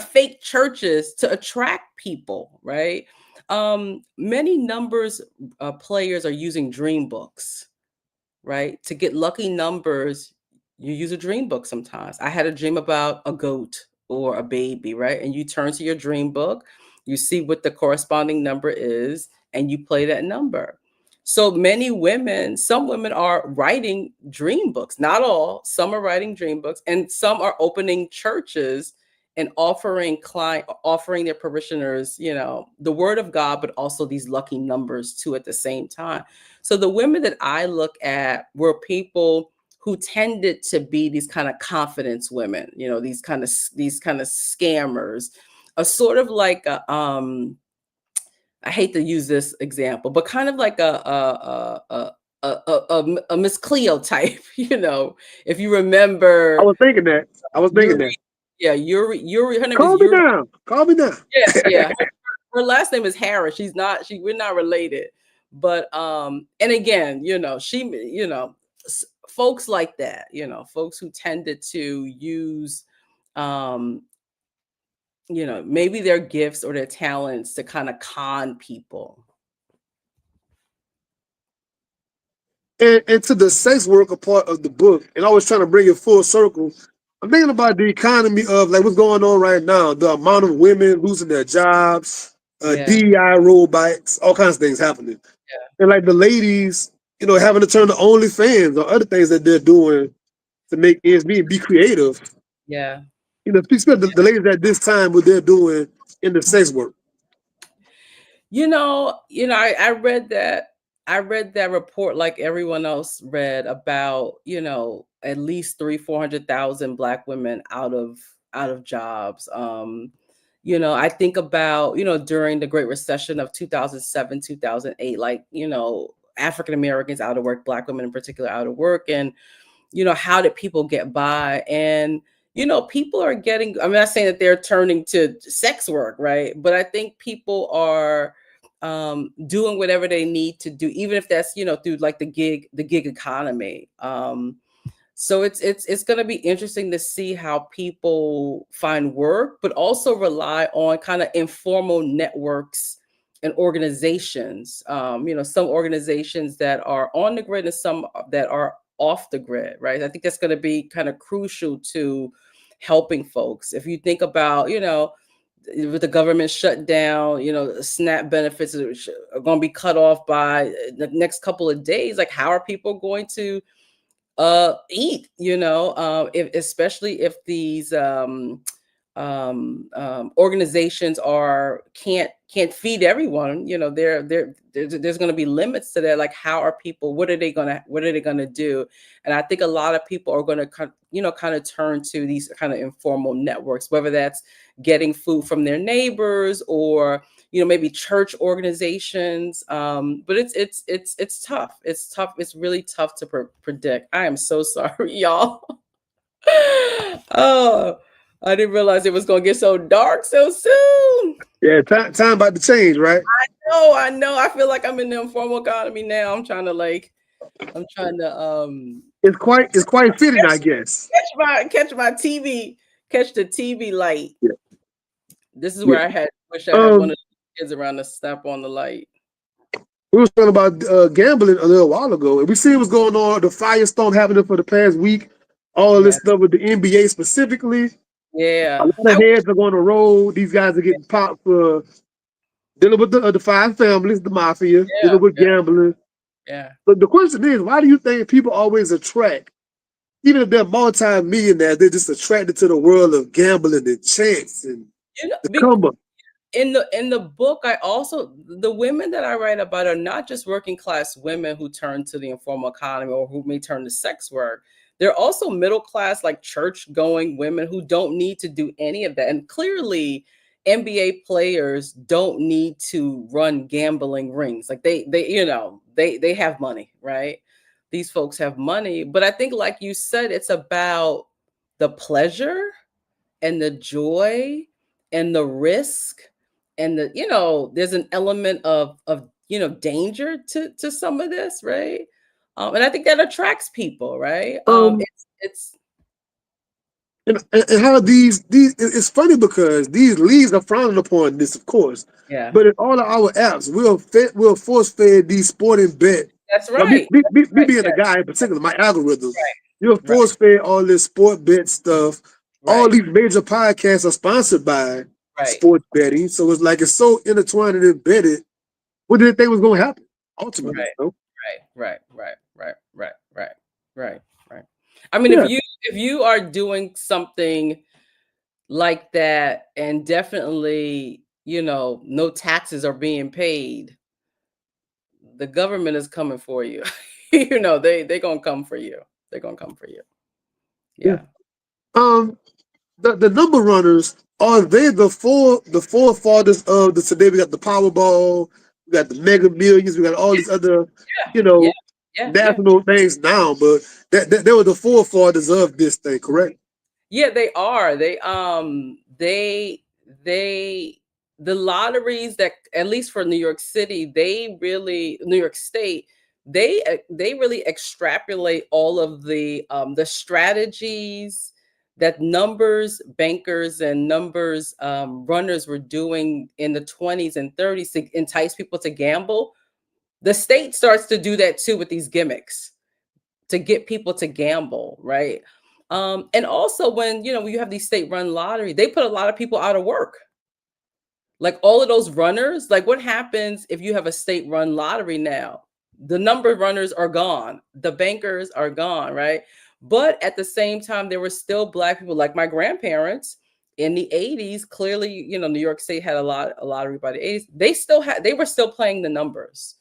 B: fake churches to attract people, right? Many numbers players are using dream books, right? To get lucky numbers, you use a dream book sometimes. I had a dream about a goat or a baby, right? And you turn to your dream book, you see what the corresponding number is, and you play that number. So many women, some women are writing dream books, not all, some are writing dream books, and some are opening churches and offering their parishioners, the word of God, but also these lucky numbers too at the same time. So the women that I look at were people who tended to be these kind of confidence women, these kind of scammers, a sort of like I hate to use this example, but kind of like a Miss Cleo type, if you
A: I
B: remember
A: was thinking that. I was thinking that.
B: Yuri, yeah, Yuri, her name is
A: Calm me
B: Yuri.
A: down. Calm me down.
B: Yeah, yeah. Her last name is Harris. We're not related. But and again, folks like that, folks who tended to use maybe their gifts or their talents to kind of con people.
A: And to the sex worker part of the book, and I was trying to bring it full circle. I'm thinking about the economy of, like, what's going on right now, the amount of women losing their jobs,
B: Yeah.
A: DEI rollbacks, all kinds of things happening.
B: Yeah.
A: And like the ladies having to turn to OnlyFans or other things that they're doing to make ends meet and be creative.
B: Yeah.
A: Especially the ladies at this time, what they're doing in the sex work.
B: I read that. I read that report like everyone else read about, at least 400,000 Black women out of jobs. I think about, during the Great Recession of 2007, 2008, like, African Americans out of work, Black women in particular out of work, and how did people get by? And people are getting, I'm not saying that they're turning to sex work, right? But I think people are doing whatever they need to do, even if that's, through like the gig economy. So it's going to be interesting to see how people find work, but also rely on kind of informal networks and organizations. Some organizations that are on the grid and some that are off the grid, right? I think that's going to be kind of crucial to helping folks. If you think about, with the government shut down, SNAP benefits are going to be cut off by the next couple of days. Like, how are people going to eat? If, especially if these organizations can't feed everyone. There's going to be limits to that. Like, how are people? What are they gonna do? And I think a lot of people are going to kind of turn to these kind of informal networks, whether that's getting food from their neighbors or maybe church organizations. But it's tough. It's tough. It's really tough to predict. I am so sorry, y'all. Oh, I didn't realize it was gonna get so dark so soon.
A: Yeah, time about to change, right?
B: I know. I feel like I'm in the informal economy now. I'm trying to
A: It's quite fitting, I guess.
B: catch my TV, catch the TV light.
A: Yeah,
B: This is
A: yeah.
B: where wish I had one of the kids around to step on the light.
A: We were talking about gambling a little while ago, and we see what's going on. The firestorm happening for the past week. All
B: Yeah.
A: this stuff with the NBA specifically. A
B: Yeah.
A: lot of heads are going to roll. These guys are getting popped for dealing with the five families, the mafia,
B: Yeah.
A: dealing with gambling.
B: Yeah.
A: But the question is, why do you think people always attract, even if they're multi-millionaires, they're just attracted to the world of gambling and chance and the come up?
B: In the book, the women that I write about are not just working class women who turn to the informal economy or who may turn to sex work. They're also middle class, like church going women who don't need to do any of that. And clearly, NBA players don't need to run gambling rings. Like they have money, right? These folks have money, but I think, like you said, it's about the pleasure and the joy and the risk and there's an element of danger to some of this, right? And I think that attracts people, right?
A: Um,
B: It's
A: and how these it's funny because these leagues are frowning upon this, of course,
B: Yeah,
A: but in all of our apps, we'll force fed these sporting bet.
B: that's
A: Well, me,
B: right.
A: me, me, me
B: Right.
A: being
B: Yeah,
A: a guy in particular, my algorithm,
B: right,
A: you're
B: right,
A: force fed all this sport bet stuff. All
B: right,
A: these major podcasts are sponsored by
B: right,
A: sports betting, so it's like it's so intertwined and embedded. What did they think was going to happen ultimately?
B: right,
A: So,
B: right. I mean,
A: yeah,
B: if you are doing something like that, and definitely, no taxes are being paid, the government is coming for you. They're gonna come for you. They're gonna come for you.
A: yeah.
B: Yeah.
A: The number runners, are they the forefathers of the today? We got the Powerball, we got the Mega Millions, we got all these other,
B: Yeah.
A: you
B: Yeah.
A: know,
B: Yeah. Yeah.
A: national things now, but they were the forefathers of this thing, correct?
B: Yeah, they are. They the lotteries that, at least for New York City, New York State, they really extrapolate all of the strategies that numbers bankers and numbers runners were doing in the 20s and 30s to entice people to gamble. The state starts to do that too with these gimmicks to get people to gamble, right? And also, when you have these state-run lottery, they put a lot of people out of work. Like all of those runners, like what happens if you have a state-run lottery now? The number runners are gone. The bankers are gone, right? But at the same time, there were still Black people like my grandparents in the 80s. Clearly, New York State had a lot of everybody 80s. They were still playing the numbers.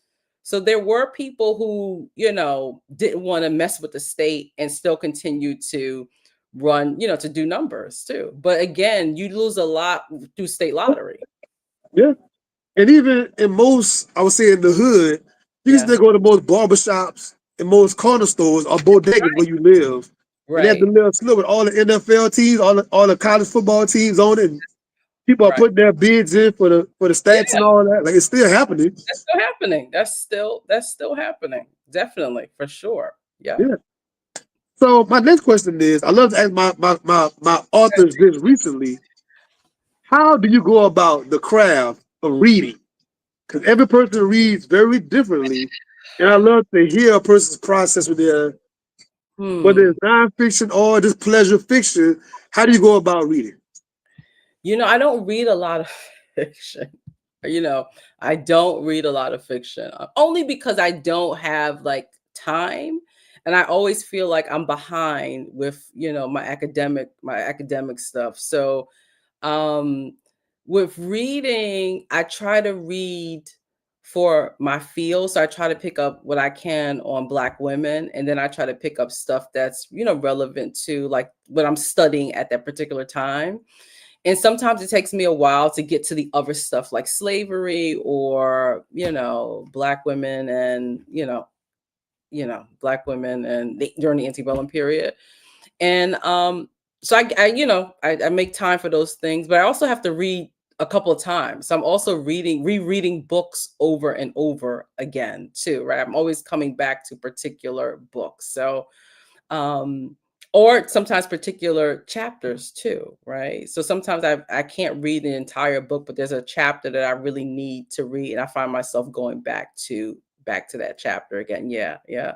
B: So there were people who, didn't want to mess with the state and still continue to run, to do numbers too. But again, you lose a lot through state lottery.
A: Yeah. And even in most, I would say in the hood, you can
B: Yeah.
A: still go to most barbershops and most corner stores or bodegas where you live. And they have the
B: Right.
A: little slip with all the NFL teams, all the college football teams on it. And people are
B: Right.
A: putting their bids in for the
B: Yeah.
A: stats and all that. Like it's still happening.
B: That's still happening. That's still happening. Definitely, for sure. Yeah.
A: Yeah. So my next question is, I love to ask my authors this recently. How do you go about the craft of reading? Because every person reads very differently. And I love to hear a person's process with their, whether
B: Hmm.
A: it's nonfiction or just pleasure fiction. How do you go about reading?
B: I don't read a lot of fiction. You know, I don't read a lot of fiction only because I don't have like time, and I always feel like I'm behind with my academic stuff. So, um, with reading, I try to read for my field. So I try to pick up what I can on Black women, and then I try to pick up stuff that's relevant to like what I'm studying at that particular time. And sometimes it takes me a while to get to the other stuff like slavery or Black women and Black women and during the antebellum period. And so I make time for those things, but I also have to read a couple of times. So I'm also rereading books over and over again too, right? I'm always coming back to particular books. So um or sometimes particular chapters too, right? So sometimes I can't read the entire book, but there's a chapter that I really need to read, and I find myself going back to that chapter again. Yeah, yeah.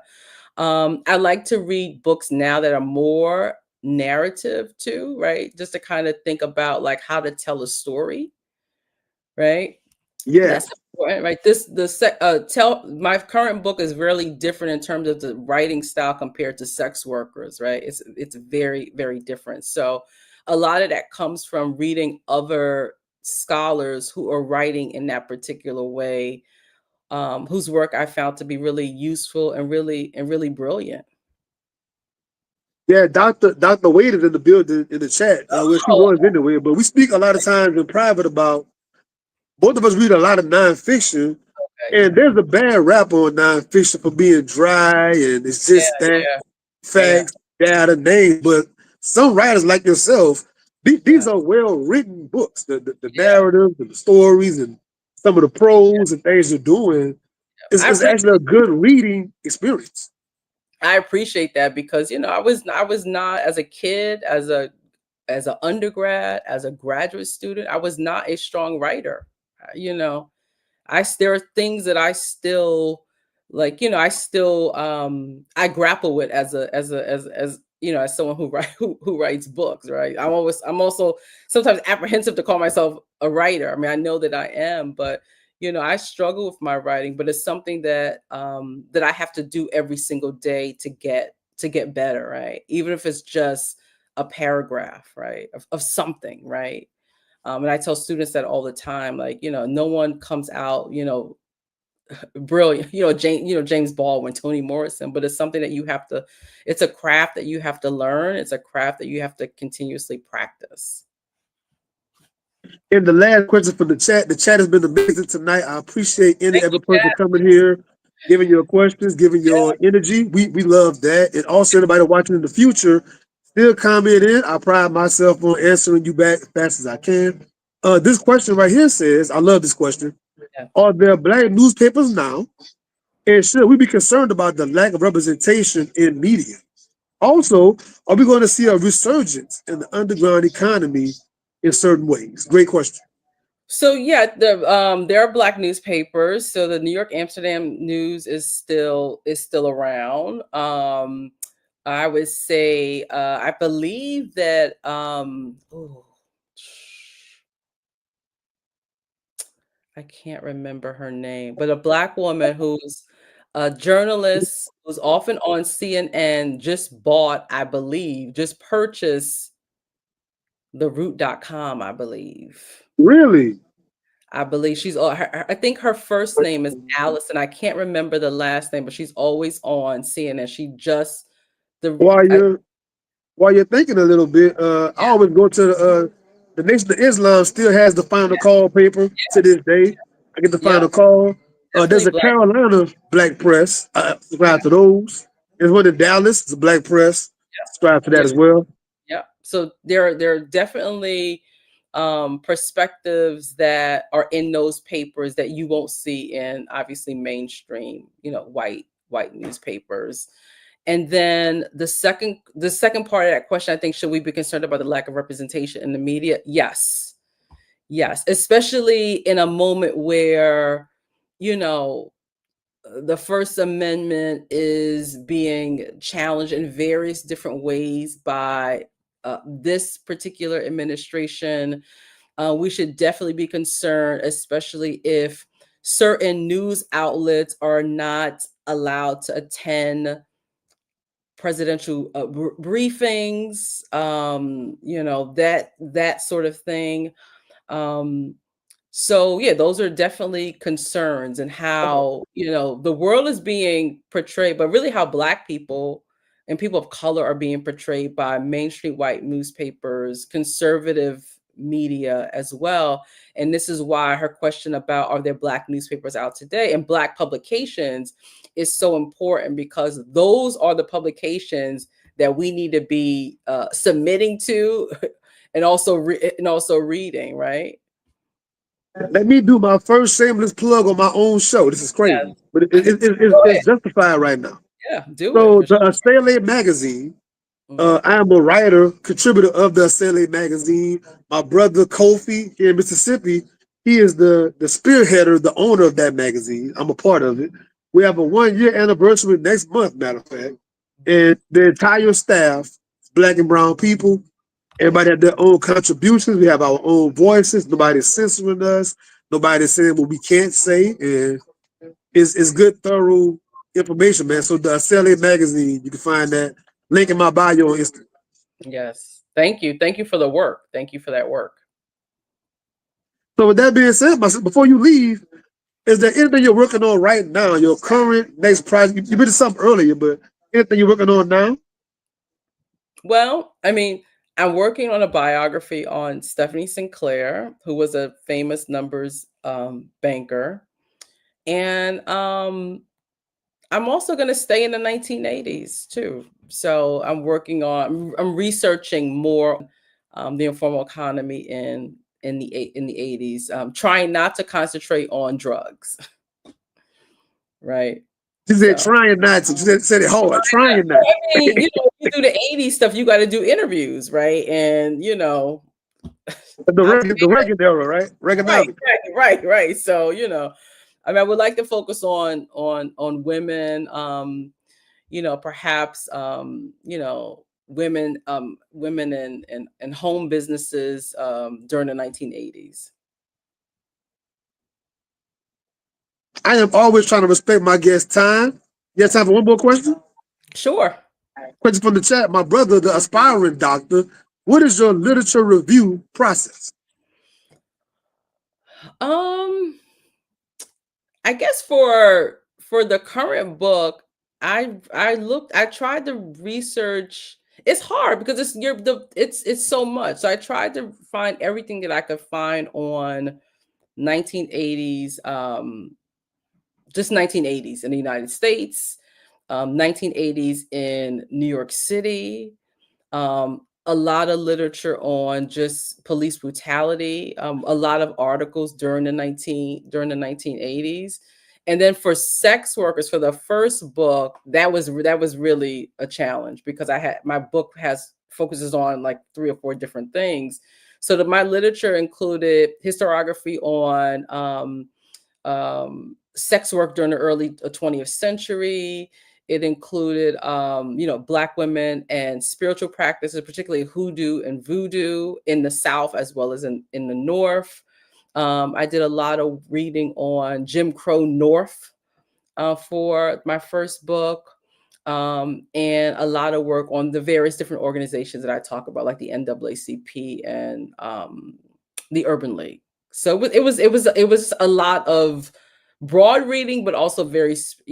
B: I like to read books now that are more narrative too, right? Just to kind of think about like how to tell a story, right? That's
A: Yes.
B: important, right? Tell my current book is really different in terms of the writing style compared to sex workers, right? It's very, very different. So a lot of that comes from reading other scholars who are writing in that particular way, whose work I found to be really useful and really brilliant.
A: Yeah, Dr. Wade is in the building in the chat, where she
B: Oh,
A: was anyway. But we speak a lot of times in private about both of us read a lot of nonfiction,
B: okay,
A: and
B: yeah,
A: there's a bad rap on nonfiction for being dry and it's just
B: yeah,
A: that
B: yeah,
A: facts, data, names. But some writers like yourself, these
B: yeah,
A: are well written books. The
B: yeah.
A: narratives and the stories and some of the prose and things you're doing
B: I
A: is
B: appreciate
A: actually a good reading experience.
B: I appreciate that because I was not as a kid, as an undergrad, as a graduate student, I was not a strong writer. You know, there are things that I still like, I grapple with as someone who who writes books, right? I'm also sometimes apprehensive to call myself a writer. I mean, I know that I am, but I struggle with my writing, but it's something that I have to do every single day to get better, right? Even if it's just a paragraph, right? Of something, right? And I tell students that all the time, like, no one comes out, brilliant, James Baldwin, Toni Morrison, but it's something that it's a craft that you have to learn. It's a craft that you have to continuously practice.
A: And the last question from the chat has been amazing tonight. I appreciate any
B: Thank
A: every
B: you,
A: person
B: Kat.
A: coming here, giving your questions, giving
B: Yeah,
A: your energy. We love that. And also anybody watching in the future, still comment in. I pride myself on answering you back as fast as I can. This question right here says, I love this question.
B: yeah.
A: Are there Black newspapers now? And should we be concerned about the lack of representation in media? Also, are we going to see a resurgence in the underground economy in certain ways? Great question.
B: So yeah, there are Black newspapers. So the New York Amsterdam News is still around. I would say I believe that I can't remember her name, but a Black woman who's A journalist who's often on CNN just bought, I believe, just purchased theroot.com, I believe.
A: Really?
B: I believe she's I think her first name is Alice, and I can't remember the last name, but she's always on CNN. She just the
A: While
B: I,
A: you're while you're thinking a little bit, I always go to the Nation of Islam still has the final call paper to this day. I get the
B: yep,
A: final call. There's
B: definitely
A: a
B: black.
A: Carolina black press. I subscribe to those. There's one in Dallas. It's a black press. Subscribe to
B: Yeah,
A: that as well.
B: yeah. So there are definitely perspectives that are in those papers that you won't see in obviously mainstream, white newspapers. And then the second part of that question, I think, should we be concerned about the lack of representation in the media? Yes. Yes, especially in a moment where, you know, the First Amendment is being challenged in various different ways by this particular administration. We should definitely be concerned, especially if certain news outlets are not allowed to attend presidential briefings, that sort of thing. Um, so yeah, those are definitely concerns, and how, the world is being portrayed, but really how Black people and people of color are being portrayed by mainstream white newspapers, conservative media as well. And this is why her question about, are there Black newspapers out today and Black publications, is so important, because those are the publications that we need to be submitting to and also reading, right?
A: Let me do my first shameless plug on my own show. This is crazy, but
B: Yeah. Go
A: it's
B: ahead.
A: justified right now.
B: Yeah, do it
A: So
B: for
A: the
B: sure.
A: Australia magazine.
B: Mhm.
A: I am a writer, contributor of the Australia magazine. My brother Kofi here in Mississippi, he is the spearheader, the owner of that magazine. I'm a part of it. We have a 1 year anniversary next month, matter of fact. And the entire staff, Black and brown people, everybody have their own contributions. We have our own voices. Nobody's censoring us. Nobody's saying what we can't say. And it's good, thorough information, man. So the Australia magazine, you can find that link in my bio on Instagram.
B: Yes. Thank you. Thank you for the work. Thank you for that work.
A: So with that being said, before you leave, is there anything you're working on right now? Your current next project? You mentioned something earlier, but anything you're working on now?
B: Well, I mean, I'm working on a biography on Stephanie Sinclair, who was a famous numbers banker. And I'm also going to stay in the 1980s too. So I'm researching more the informal economy in the 80s, trying not to concentrate on drugs, right?
A: She said,
B: So
A: trying not to. She said it hard, trying not.
B: I mean, you do the 80s stuff, you got to do interviews, right? And not to
A: The Reagan era, right?
B: right,
A: Reaganomics.
B: right. So I mean, I would like to focus on women, perhaps women in home businesses during the 1980s.
A: I am always trying to respect my guest time. You have time for one more question?
B: Sure.
A: Question from the chat. My brother, the aspiring doctor, what is your literature review process?
B: Um, I guess for the current book, I tried to research. It's hard because it's so much. So I tried to find everything that I could find on 1980s, just 1980s in the United States, 1980s in New York City, a lot of literature on just police brutality, a lot of articles during the 1980s. And then for sex workers, for the first book, that was really a challenge, because my book has focuses on like 3 or 4 different things. So my literature included historiography on sex work during the early 20th century. It included, Black women and spiritual practices, particularly hoodoo and voodoo in the South as well as in the North. I did a lot of reading on Jim Crow North, for my first book, and a lot of work on the various different organizations that I talk about, like the NAACP and the Urban League. So it was a lot of broad reading, but also very specialized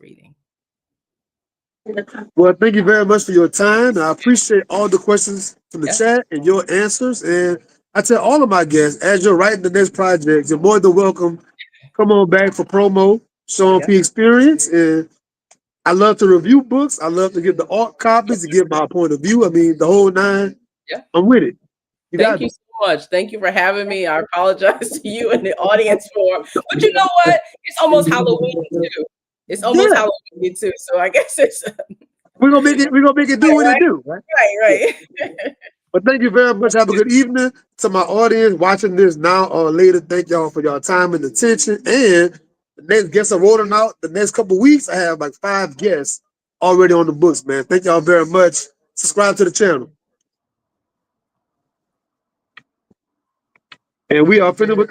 B: reading.
A: Well, thank you very much for your time. I appreciate all the questions from the
B: Yeah,
A: chat and your answers. And I tell all of my guests, as you're writing the next project, you're more than welcome. Come on back for promo, Sean
B: yeah,
A: P Experience. And I love to review books. I love to give the art copies to give my point of view. I mean, the whole nine.
B: yeah.
A: I'm with it. You
B: Thank
A: got
B: you
A: me.
B: so much. Thank you for having me. I apologize to you and the audience but you know what? It's almost Halloween too. It's almost
A: Yeah,
B: Halloween too. So I guess it's
A: we're gonna make it. We're gonna make it do what it
B: right,
A: do. Right.
B: right, right.
A: But thank you very much. Have a good evening to my audience watching this now or later. Thank y'all for your time and attention. And the next guests are rolling out the next couple weeks. I have like 5 guests already on the books, man. Thank y'all very much. Subscribe to the channel. And we are finished with the